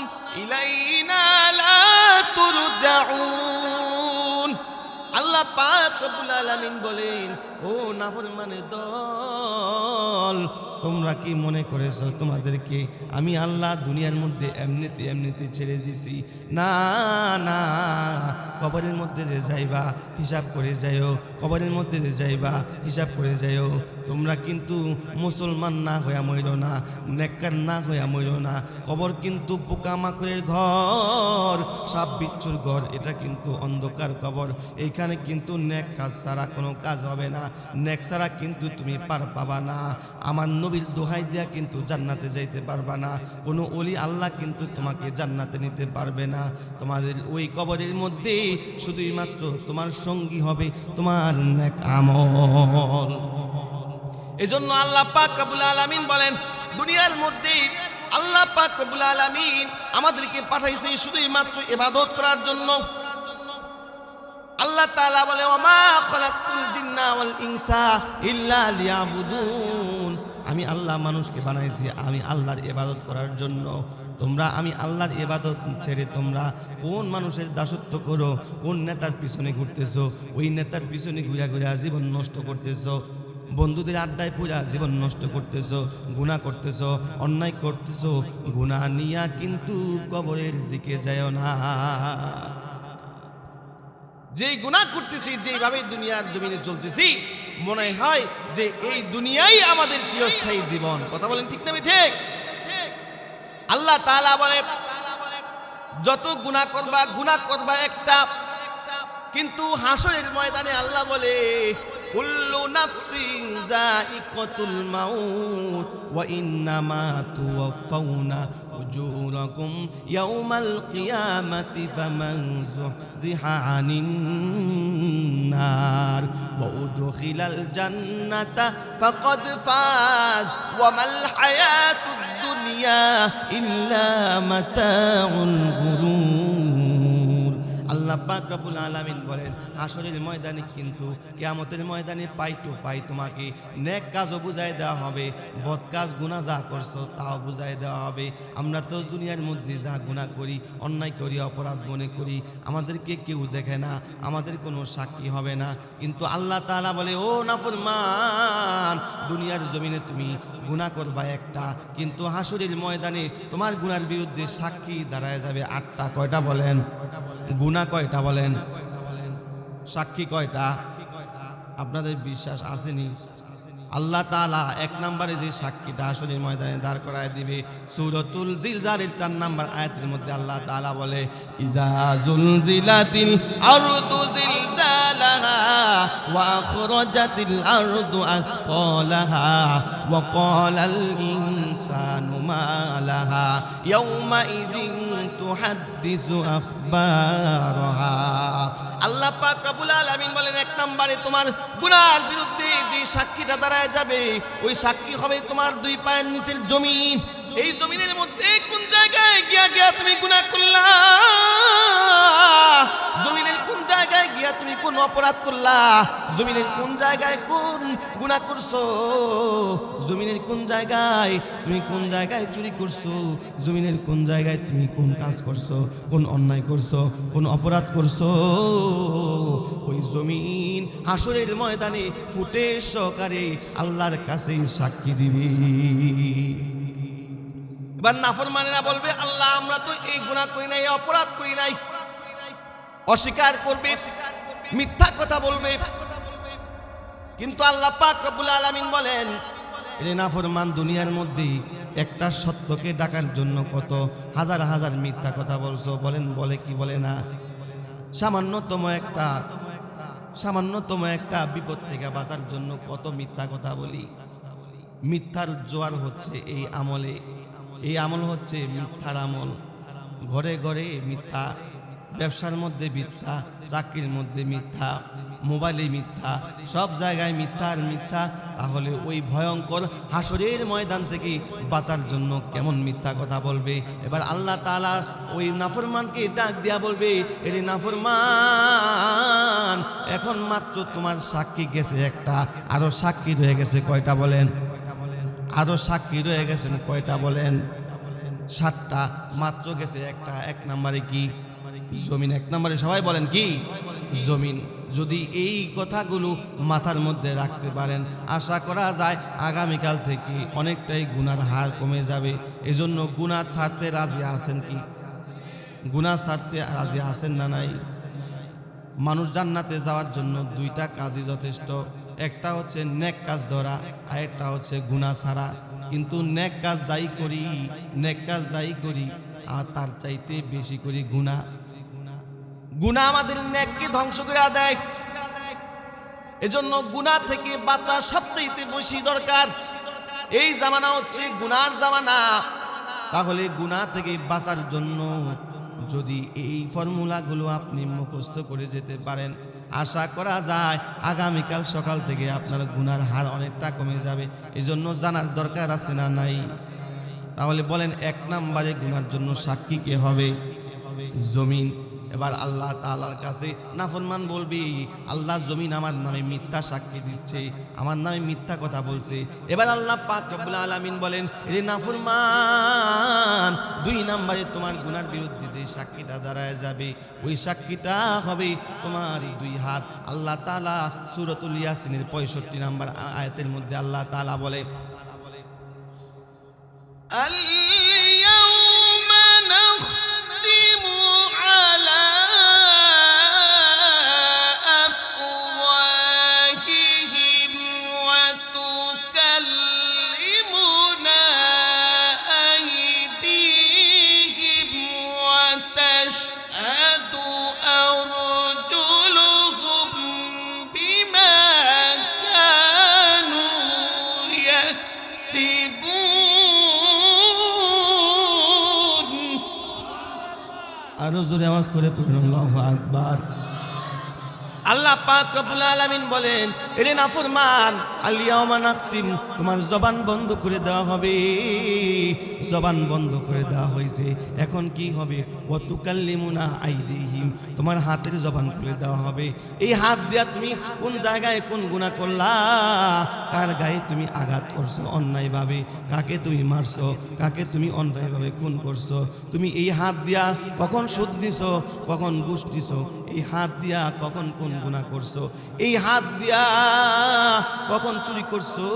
Speaker 1: ইলাইনা লা তুরজাউন। আল্লাহ পাক রব্বুল আলামিন বলেন, ও নাফরমানের দল, তোমরা কি মনে করেছো তোমাদেরকে আমি আল্লাহ দুনিয়ার মধ্যে এমনিতে ছেড়ে দিছি? না না, কবরের মধ্যে যে যাইবা হিসাব করে যাইও, কবরের মধ্যে যে যাইবা হিসাব করে যাইও। তোমরা কিন্তু মুসলমান না হইয়া মইরো না, নেককার না হইয়া মইরো না। কবর কিন্তু পোকামাকড়ের ঘর, সাপ বিচ্ছুর ঘর, এটা কিন্তু অন্ধকার কবর। এইখানে কিন্তু নেক কাজ ছাড়া কোনো কাজ হবে না, নেক ছাড়া কিন্তু তুমি পার পাবা না। আমার নবীর দোহাই দিয়া কিন্তু জান্নাতে যাইতে পারবা না, কোনো ওলি আল্লাহ কিন্তু তোমাকে জান্নাতে নিতে পারবে না। তোমাদের ওই কবরের মধ্যে শুধুই মাত্র তোমার সঙ্গী হবে তোমার নেক আমল। এজন্য আল্লাহ পাক রব্বুল আলামিন বলেন, দুনিয়ার মধ্যে আল্লাহ পাক রব্বুল আলামিন আমাদেরকে পাঠাইছে শুধুই মাত্র ইবাদত করার জন্য। আল্লাহ তাআলা বলে, ওমা খালাকতুল জিন্না ওয়াল ইনসা ইল্লা লিয়াবুদুন। আমি আল্লাহ মানুষকে বানাইছি আমি আল্লাহর ইবাদত করার জন্য। তোমরা আমি আল্লাহর ইবাদত ছেড়ে তোমরা কোন মানুষের দাসত্ব করো, কোন নেতার পিছনে ঘুরতেছো, ওই নেতার পিছনে ঘুরা ঘুরা জীবন নষ্ট করতেছো, বন্ধুদের আড্ডায় পুরা জীবন নষ্ট করতেছো, গুনাহ করতেছো, অন্যায় করতেছো। গুনাহ নিয়া কিন্তু কবরের দিকে যাও না। যেই গুনাহ করতেছি, যেইভাবে দুনিয়ার জমিনে চলতেছি, মনে হয় যে এই দুনিয়াই আমাদের চিরস্থায়ী জীবন। কথা বলেন ঠিক না ঠিক? আল্লাহ তাআলা বলে, যত গুনাহ করবা একটা, কিন্তু হাসরের ময়দানে আল্লাহ বলে, কুল্লু নাফসিন যায়িকাতুল মাউত ওয়া ইন্নামা তুওয়াফাউনা উজুরাকুম ইয়াউমাল কিয়ামাতি ফামান যুহজিহা আনিন নার ওয়া উদখিলাল জান্নাতা ফাকাদ ফাজ ওয়া মাল হায়াতুদ দুনিয়া ইল্লা মাতাউল গুরুর। আল্লাহ পাক রব্বুল আলামিন বলেন, হাসরের ময়দানে কিন্তু কিয়ামতের ময়দানে পাই টু পাই তোমাকে নেক কাজও বুঝাই দেওয়া হবে, বদ কাজ গুনাহ যা করছো তাও বুঝাই দেওয়া হবে। আমরা তো দুনিয়ার মধ্যে যা গুনাহ করি, অন্যায় করি, অপরাধ মনে করি, আমাদেরকে কেউ দেখে না, আমাদের কোনো সাক্ষী হবে না। কিন্তু আল্লাহ তাআলা বলে, ও নাফরমান, দুনিয়ার জমিনে তুমি গুনাহ করবা একটা, কিন্তু হাসরের ময়দানে তোমার গুনার বিরুদ্ধে সাক্ষী দাঁড়ায় যাবে 8টা। কয়টা বলেন? গুনাহ কয়টা বলেন? সাক্ষী কয়টা? আপনাদের বিশ্বাস আসেনি? আল্লাহ তাআলা 1 নম্বরে যে সাক্ষীটা হাসরের ময়দানে দাঁড় করায় দিবে, সূরাতুল জিলজালের 4 নম্বর আয়াতের মধ্যে আল্লাহ তাআলা বলে, ইযা জুলজিলাতিল আরদু জিলজালাহা ওয়া আখরাজাতিল আরদু আসকালাহা ওয়া ক্বালাল ইনসানু মা লাহা ইয়াওমা ইযিন তুহাদ্দিসু আখবারাহা। আল্লাহ পাক রব্বুল আলামিন বলেন, 1 নম্বরে তোমার গুনার বিরুদ্ধে যে সাক্ষীটা দাঁড়ায় যাবে, ওই সাক্ষী হবে তোমার 2 পায়ের নিচের জমিন। এই জমিনের মধ্যে কোন জায়গায় গিয়া তুমি গুনাহ করলা, জমিনের কোন জায়গায় গিয়া তুমি কোন অপরাধ করলা, জমিনের কোন জায়গায় কোন গুনাহ করছো, জমিনের কোন জায়গায় তুমি কোন জায়গায় চুরি করছো, জমিনের কোন জায়গায় তুমি কোন কাজ করছো, কোন অন্যায় করছো, কোন অপরাধ করছো, ওই জমিন হাসরের ময়দানে ফুটে সহকারে আল্লাহর কাছে সাক্ষী দিবি। এবার নাফরমানেরা বলবে, আল্লাহ আমরা তো এই গুনাহ করি নাই, অপরাধ করি নাই, অস্বীকার করবে, মিথ্যা কথা বলবে। কিন্তু আল্লাহ পাক রব্বুল আলামিন বলেন, এ নাফরমান, দুনিয়ার মধ্যে একটা সত্যকে ডাকার জন্য কত হাজার হাজার মিথ্যা কথা বলছো। বলেন, বলে কি বলে না? সামান্যতম একটা বিপদ থেকে বাঁচার জন্য কত মিথ্যা কথা বলি। মিথ্যার জোয়ার হচ্ছে এই আমলে, এই আমল হচ্ছে মিথ্যার আমল। ঘরে ঘরে মিথ্যা, ব্যবসার মধ্যে মিথ্যা, চাকরির মধ্যে মিথ্যা, মোবাইলে মিথ্যা, সব জায়গায় মিথ্যা আর মিথ্যা। তাহলে ওই ভয়ঙ্কর হাসরের ময়দান থেকে বাঁচার জন্য কেমন মিথ্যা কথা বলবে? এবার আল্লাহ তাআলা ওই নাফরমানকে ডাক দিয়া বলবে, এরে নাফরমান, এখন মাত্র তোমার সাক্ষী গেছে একটা, আরো সাক্ষী রয়ে গেছে কয়টা বলেন? আরো সাক্ষী রয়ে গেছেন কয়টা বলেন? 7টা, মাত্র গেছে একটা। 1 নম্বরে কি? জমিন। 1 নম্বরে সবাই বলেন কি? জমিন।
Speaker 2: যদি এই কথাগুলো মাথার মধ্যে রাখতে পারেন, আশা করা যায় আগামীকাল থেকে অনেকটাই গুনার হার কমে যাবে। এজন্য গুনাহ ছাড়তে রাজি আছেন কি? গুনাহ ছাড়তে রাজি আছেন না নাই? মানুষ জান্নাতে যাওয়ার জন্য দুইটা কাজই যথেষ্ট। একটা হচ্ছে নেক কাজ ধরা, আর একটা হচ্ছে গুনাহ ছাড়া। কিন্তু নেক কাজ যাই করি আর তার চাইতে বেশি করি গুনাহ।
Speaker 1: গুনাহ আমাদের নেককে ধ্বংস করে দেয়। এজন্য গুনাহ থেকে বাঁচা সবচেয়ে বেশি দরকার। এই জামানা হচ্ছে গুনার জামানা।
Speaker 2: তাহলে গুনাহ থেকে বাঁচার জন্য যদি এই ফর্মুলাগুলো আপনি মুখস্থ করে যেতে পারেন, আশা করা যায় আগামীকাল সকাল থেকে আপনার গুনার হার অনেকটা কমে যাবে। এজন্য জানার দরকার আছে না নাই? তাহলে বলেন, 1 নম্বরে গুনার জন্য সাক্ষী কে হবে? জমিন। এবার আল্লাহ তাআলার কাছে নাফরমান বলবি, আল্লাহ জমিন আমার নামে মিথ্যা সাক্ষী দিচ্ছে, আমার নামে মিথ্যা কথা বলছে। এবার আল্লাহ পাক রব্বুল আলামিন বলেন, এ নাফরমান, 2 নম্বরে তোমার গুনার বিরুদ্ধে যে সাক্ষীটা দাঁড়ায় যাবে, ওই সাক্ষীটা হবে তোমার 2 হাত। আল্লাহ তাআলা সূরাতুল ইয়াসিনের 65 নম্বর আয়াতের মধ্যে আল্লাহ তাআলা বলে,
Speaker 1: اليوم نختم على أفواههم وتكلمنا أيديهم وتشهد أرجلهم بما كانوا يكسبون।
Speaker 2: আরো জোরে আওয়াজ করে পড়ুন আল্লাহু আকবার।
Speaker 1: আল্লাহ পাক রব্বুল আলামিন বলেন, এরে নাফরমান, আল-ইয়াওমা নাখতিম, তোমার জবান বন্ধ করে দেওয়া হবে। জবান বন্ধ করে দেওয়া হয়েছে, এখন কি হবে? ওয়া তুকাল্লিমুনা আইদিহিম, তোমার হাতের জবান খুলে দেওয়া হবে। এই হাত দিয়া তুমি কোন জায়গায় কোন গুনাহ করলা, কার গায়ে তুমি আঘাত করছো অন্যায়ভাবে, কাকে তুমি মারছো, কাকে তুমি অন্যায়ভাবে খুন করছো। তুমি এই হাত দিয়া কখন সুদ দিছো, কখন ঘুষ দিছো, এই হাত দিয়া কখন কোন গুনাহ করছো, এই হাত দিয়া কখন চুরি করছো,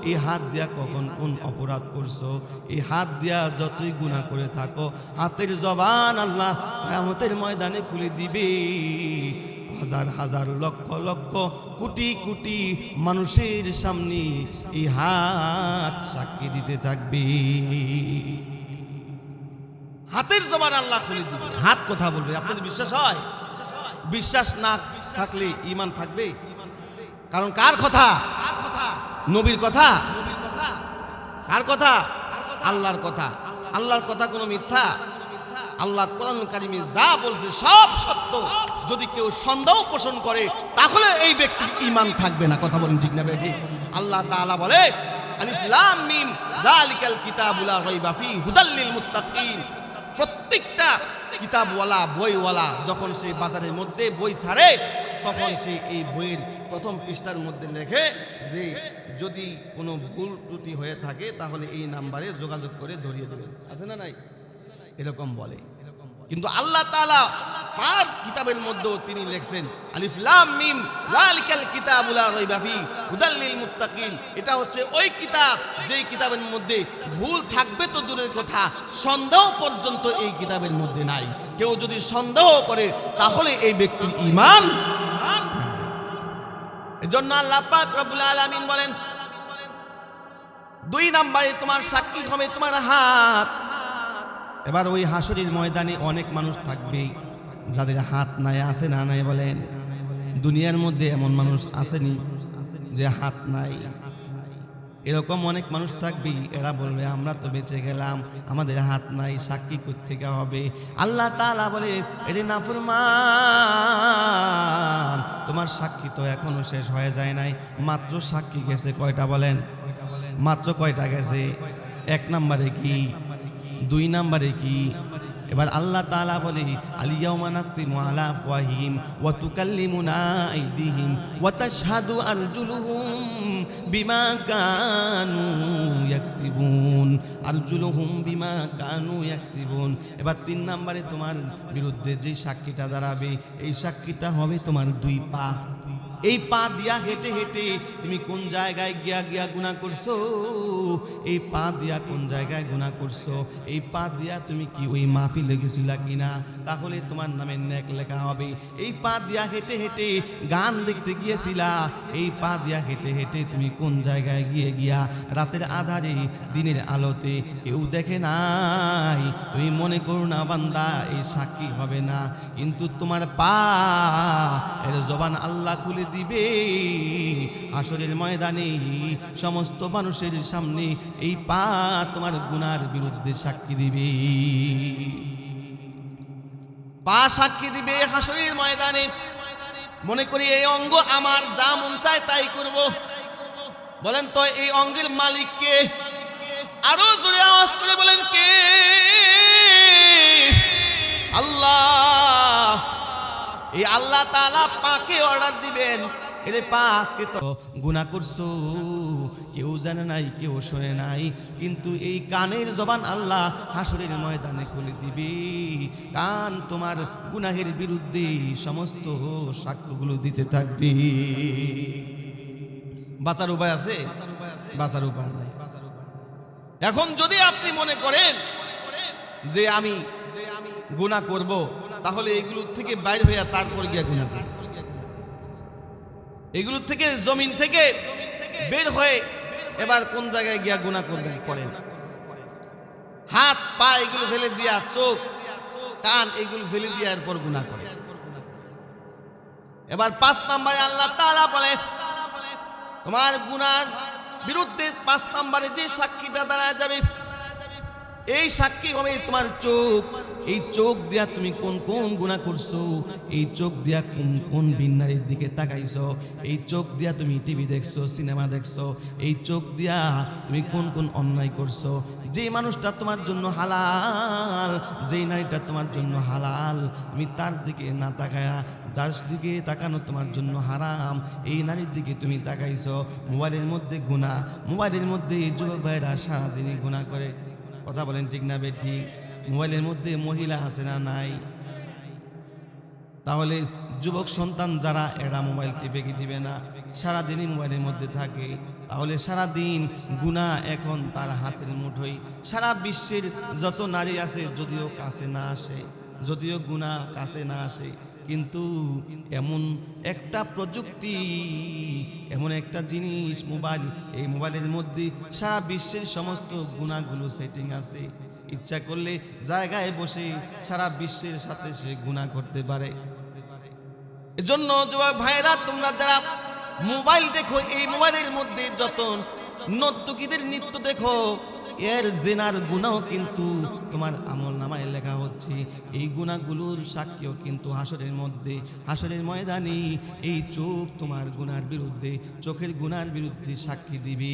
Speaker 1: এই হাত দিয়া কখন কোন অপরাধ করছো। এই হাত দিয়া যতই গুনাহ করে থাকো, হাতের জবান আল্লাহ কিয়ামতের ময়দানে খুলে দিবে। হাজার হাজার লক্ষ লক্ষ কোটি কোটি মানুষের সামনে এই হাত সাক্ষী দিতে থাকবে। হাতের জবান আল্লাহ খুলে দিবে, হাত কথা বলবে। আপনাদের বিশ্বাস হয়? বিশ্বাস না থাকলে ঈমান থাকবে? কারণ কার কথা? নবীর কথা। কার কথা? আল্লাহর কথা। আল্লাহর কথা কোনো মিথ্যা? আল্লাহ কোরআনুল কারীমে যা বলছে সব সত্য। যদি কেউ সন্দেহ পোষণ করে তাহলে এই ব্যক্তির ঈমান থাকবে না। কথা বলেন ঠিক না বেঠিক? আল্লাহ তাআলা বলে, আলিফ লাম মিম যালিকাল কিতাবু লা রাইবা ফি হুদাল লিল মুত্তাকিন। প্রত্যেকটা কিতাবওয়ালা, বইওয়ালা যখন সে বাজারের মধ্যে বই ছাড়ে, তখন সে এই বইয়ের প্রথম পৃষ্ঠার মধ্যে লেখে যে যদি কোনো ভুল ত্রুটি হয়ে থাকে তাহলে এই নাম্বারে যোগাযোগ করে ধরিয়ে দেবেন। আছে না নাই? এরকম বলে। কিন্তু আল্লাহ তাআলা তার কিতাবের মধ্যেও তিনি লিখছেন, আলিফ লাম মিম যালিকাল কিতাবু লা রাইবা ফি হুদাল লিল মুত্তাকিন। এটা হচ্ছে ওই কিতাব যেই কিতাবের মধ্যে ভুল থাকবে তো দূরের কথা, সন্দেহ পর্যন্ত এই কিতাবের মধ্যে নাই। কেউ যদি সন্দেহ করে তাহলে এই ব্যক্তির ঈমান থাকবে। এজন্য আল্লাহ পাক রব্বুল আলামিন বলেন, 2 নম্বরে তোমার সাক্ষী হবে তোমার হাত। এবার ওই হাসরের ময়দানে অনেক মানুষ থাকবে যাদের হাত নাই। আছে না নাই বলেন? দুনিয়ার মধ্যে এমন মানুষ আসেনি যে হাত নাই? এরকম অনেক মানুষ থাকবে, এরা বলবে আমরা তো বেঁচে গেলাম, আমাদের হাত নাই, সাক্ষী কোত্থেকে হবে? আল্লাহ তাআলা বলে, এরে নাফরমান, তোমার সাক্ষী তো এখনো শেষ হয়ে যায় নাই। মাত্র সাক্ষী গেছে কয়টা বলেন? মাত্র কয়টা গেছে? 1 নম্বরে কি? 2 নম্বরে কি? এবার আল্লাহ তাআলা বলে আল-ইয়াওমা নাখতিমু আলা আফওয়াহিহিম ওয়া তুকাল্লিমুনা আইদিহিম ওয়া তাশহাদু আরজুলুহুম বিমা কানু ইয়াকসিবুন। আরজুলুহুম বিমা কানু ইয়াকসিবুন। এবার 3 নম্বরে তোমার বিরুদ্ধে যে সাক্ষীটা দাঁড়াবে এই সাক্ষীটা হবে তোমার 2 পা। এই পা দিয়া হেঁটে হেঁটে তুমি কোন জায়গায় গিয়া গুনাহ করছো, এই পা দিয়া কোন জায়গায় গুনাহ করছো, এই পা দিয়া তুমি কি ওই মাহফিলে গেছিলা কিনা, তাহলে তোমার নামে নেক লেখা হবে। এই পা দিয়া হেঁটে হেঁটে গান দেখতে গিয়েছিলা, এই পা দিয়া হেঁটে হেঁটে তুমি কোন জায়গায় গিয়া রাতের আধারে দিনের আলোতে কেউ দেখে নাই, তুমি মনে করো না বান্দা এই সাক্ষী হবে না, কিন্তু তোমার পা এর জবান আল্লাহ খুলে দিবে। হাসরের ময়দানে সমস্ত মানুষের সামনে এই পা তোমার গুনার বিরুদ্ধে সাক্ষী দিবে, পা সাক্ষী দিবে হাসরের ময়দানে। মনে করি এই অঙ্গ আমার, যা মন চায় তাই করব। বলেন তো এই অঙ্গের মালিক কে? আরো জোরে আওয়াজ করে বলেন কে? আল্লাহ। এই আল্লাহ তাআলা পাকে অর্ডার দিবেন, এরে পা আজকে তো গুনাহ করছো, কেউ জানে নাই কেউ শোনে নাই, কিন্তু এই কানের জবান আল্লাহ হাসরের ময়দানে খুলে দিবে। কান তোমার গুনাহের বিরুদ্ধে সমস্ত সাক্ষ্যগুলো দিতে থাকবে। বাঁচার উপায় আছে? বাঁচার উপায় নাই। এখন যদি আপনি মনে করেন যে আমি গুনাহ করব, তাহলে এগুলোর থেকে বাইরে হইয়া তারপর গিয়া গুনাহ করব। এগুলোর থেকে জমিন থেকে বের হয়ে এবার কোন জায়গায় গিয়া গুনাহ করবেন করেন। হাত পা এগুলো ফেলে দিয়া, চোখ কান এগুলো ফেলে দিয়া এরপর গুনাহ করে। এবার 5 নম্বরে আল্লাহ তাআলা বলে তোমার গুনার বিরুদ্ধে 5 নম্বরে যে সাক্ষীটা দাঁড়ায় যাবে, এই সাক্ষী হবে তোমার চোখ। এই চোখ দিয়া তুমি কোন কোন গুনাহ করছো, এই চোখ দিয়া কোন কোন বিন্নারের দিকে তাকাইছো, এই চোখ দিয়া তুমি টিভি দেখছো, সিনেমা দেখছো, এই চোখ দিয়া তুমি কোন কোন অন্যায় করছো। যে মানুষটা তোমার জন্য হালাল, যেই নারীটা তোমার জন্য হালাল, তুমি তার দিকে না তাকায়া যার দিকে তাকানো তোমার জন্য হারাম, এই নারীর দিকে তুমি তাকাইছো। মোবাইলের মধ্যে গুনাহ, মোবাইলের মধ্যে যুবক ভাইরা সারাদিনই গুনাহ করে। কথা বলেন ঠিক না বেঠিক? মোবাইলের মধ্যে মহিলা আছে না নাই? তাহলে যুবক সন্তান যারা এরা মোবাইল টিপে কি টিপে না, সারাদিনই মোবাইলের মধ্যে থাকে, তাহলে সারাদিন গুনাহ এখন তার হাতের মুঠোয়। সারা বিশ্বের যত নারী আছে যদিও কাছে না আসে, যদিও গুনাহ কাছে না আসে, কিন্তু এমন একটা প্রযুক্তি, এমন একটা জিনিস মোবাইল, এই মোবাইলের মধ্যে সারা বিশ্বের সমস্ত গুনাহগুলো সেটিং আছে। ইচ্ছা করলে জায়গায় বসে সারা বিশ্বের সাথে সে গুনাহ করতে পারে। এজন্য যুবক ভাইরা, তোমরা যারা মোবাইল দেখো, এই মোবাইলের মধ্যে যত নর্তকীদের নৃত্য দেখো, এর জেনার গুনাহ কিন্তু তোমার আমলনামায় লেখা হচ্ছে। এই গুনাহগুলোর সাক্ষীও কিন্তু হাসরের মধ্যে, হাসরের ময়দানে এই চোখ তোমার গুনার বিরুদ্ধে, চোখের গুনার বিরুদ্ধে সাক্ষী দিবে।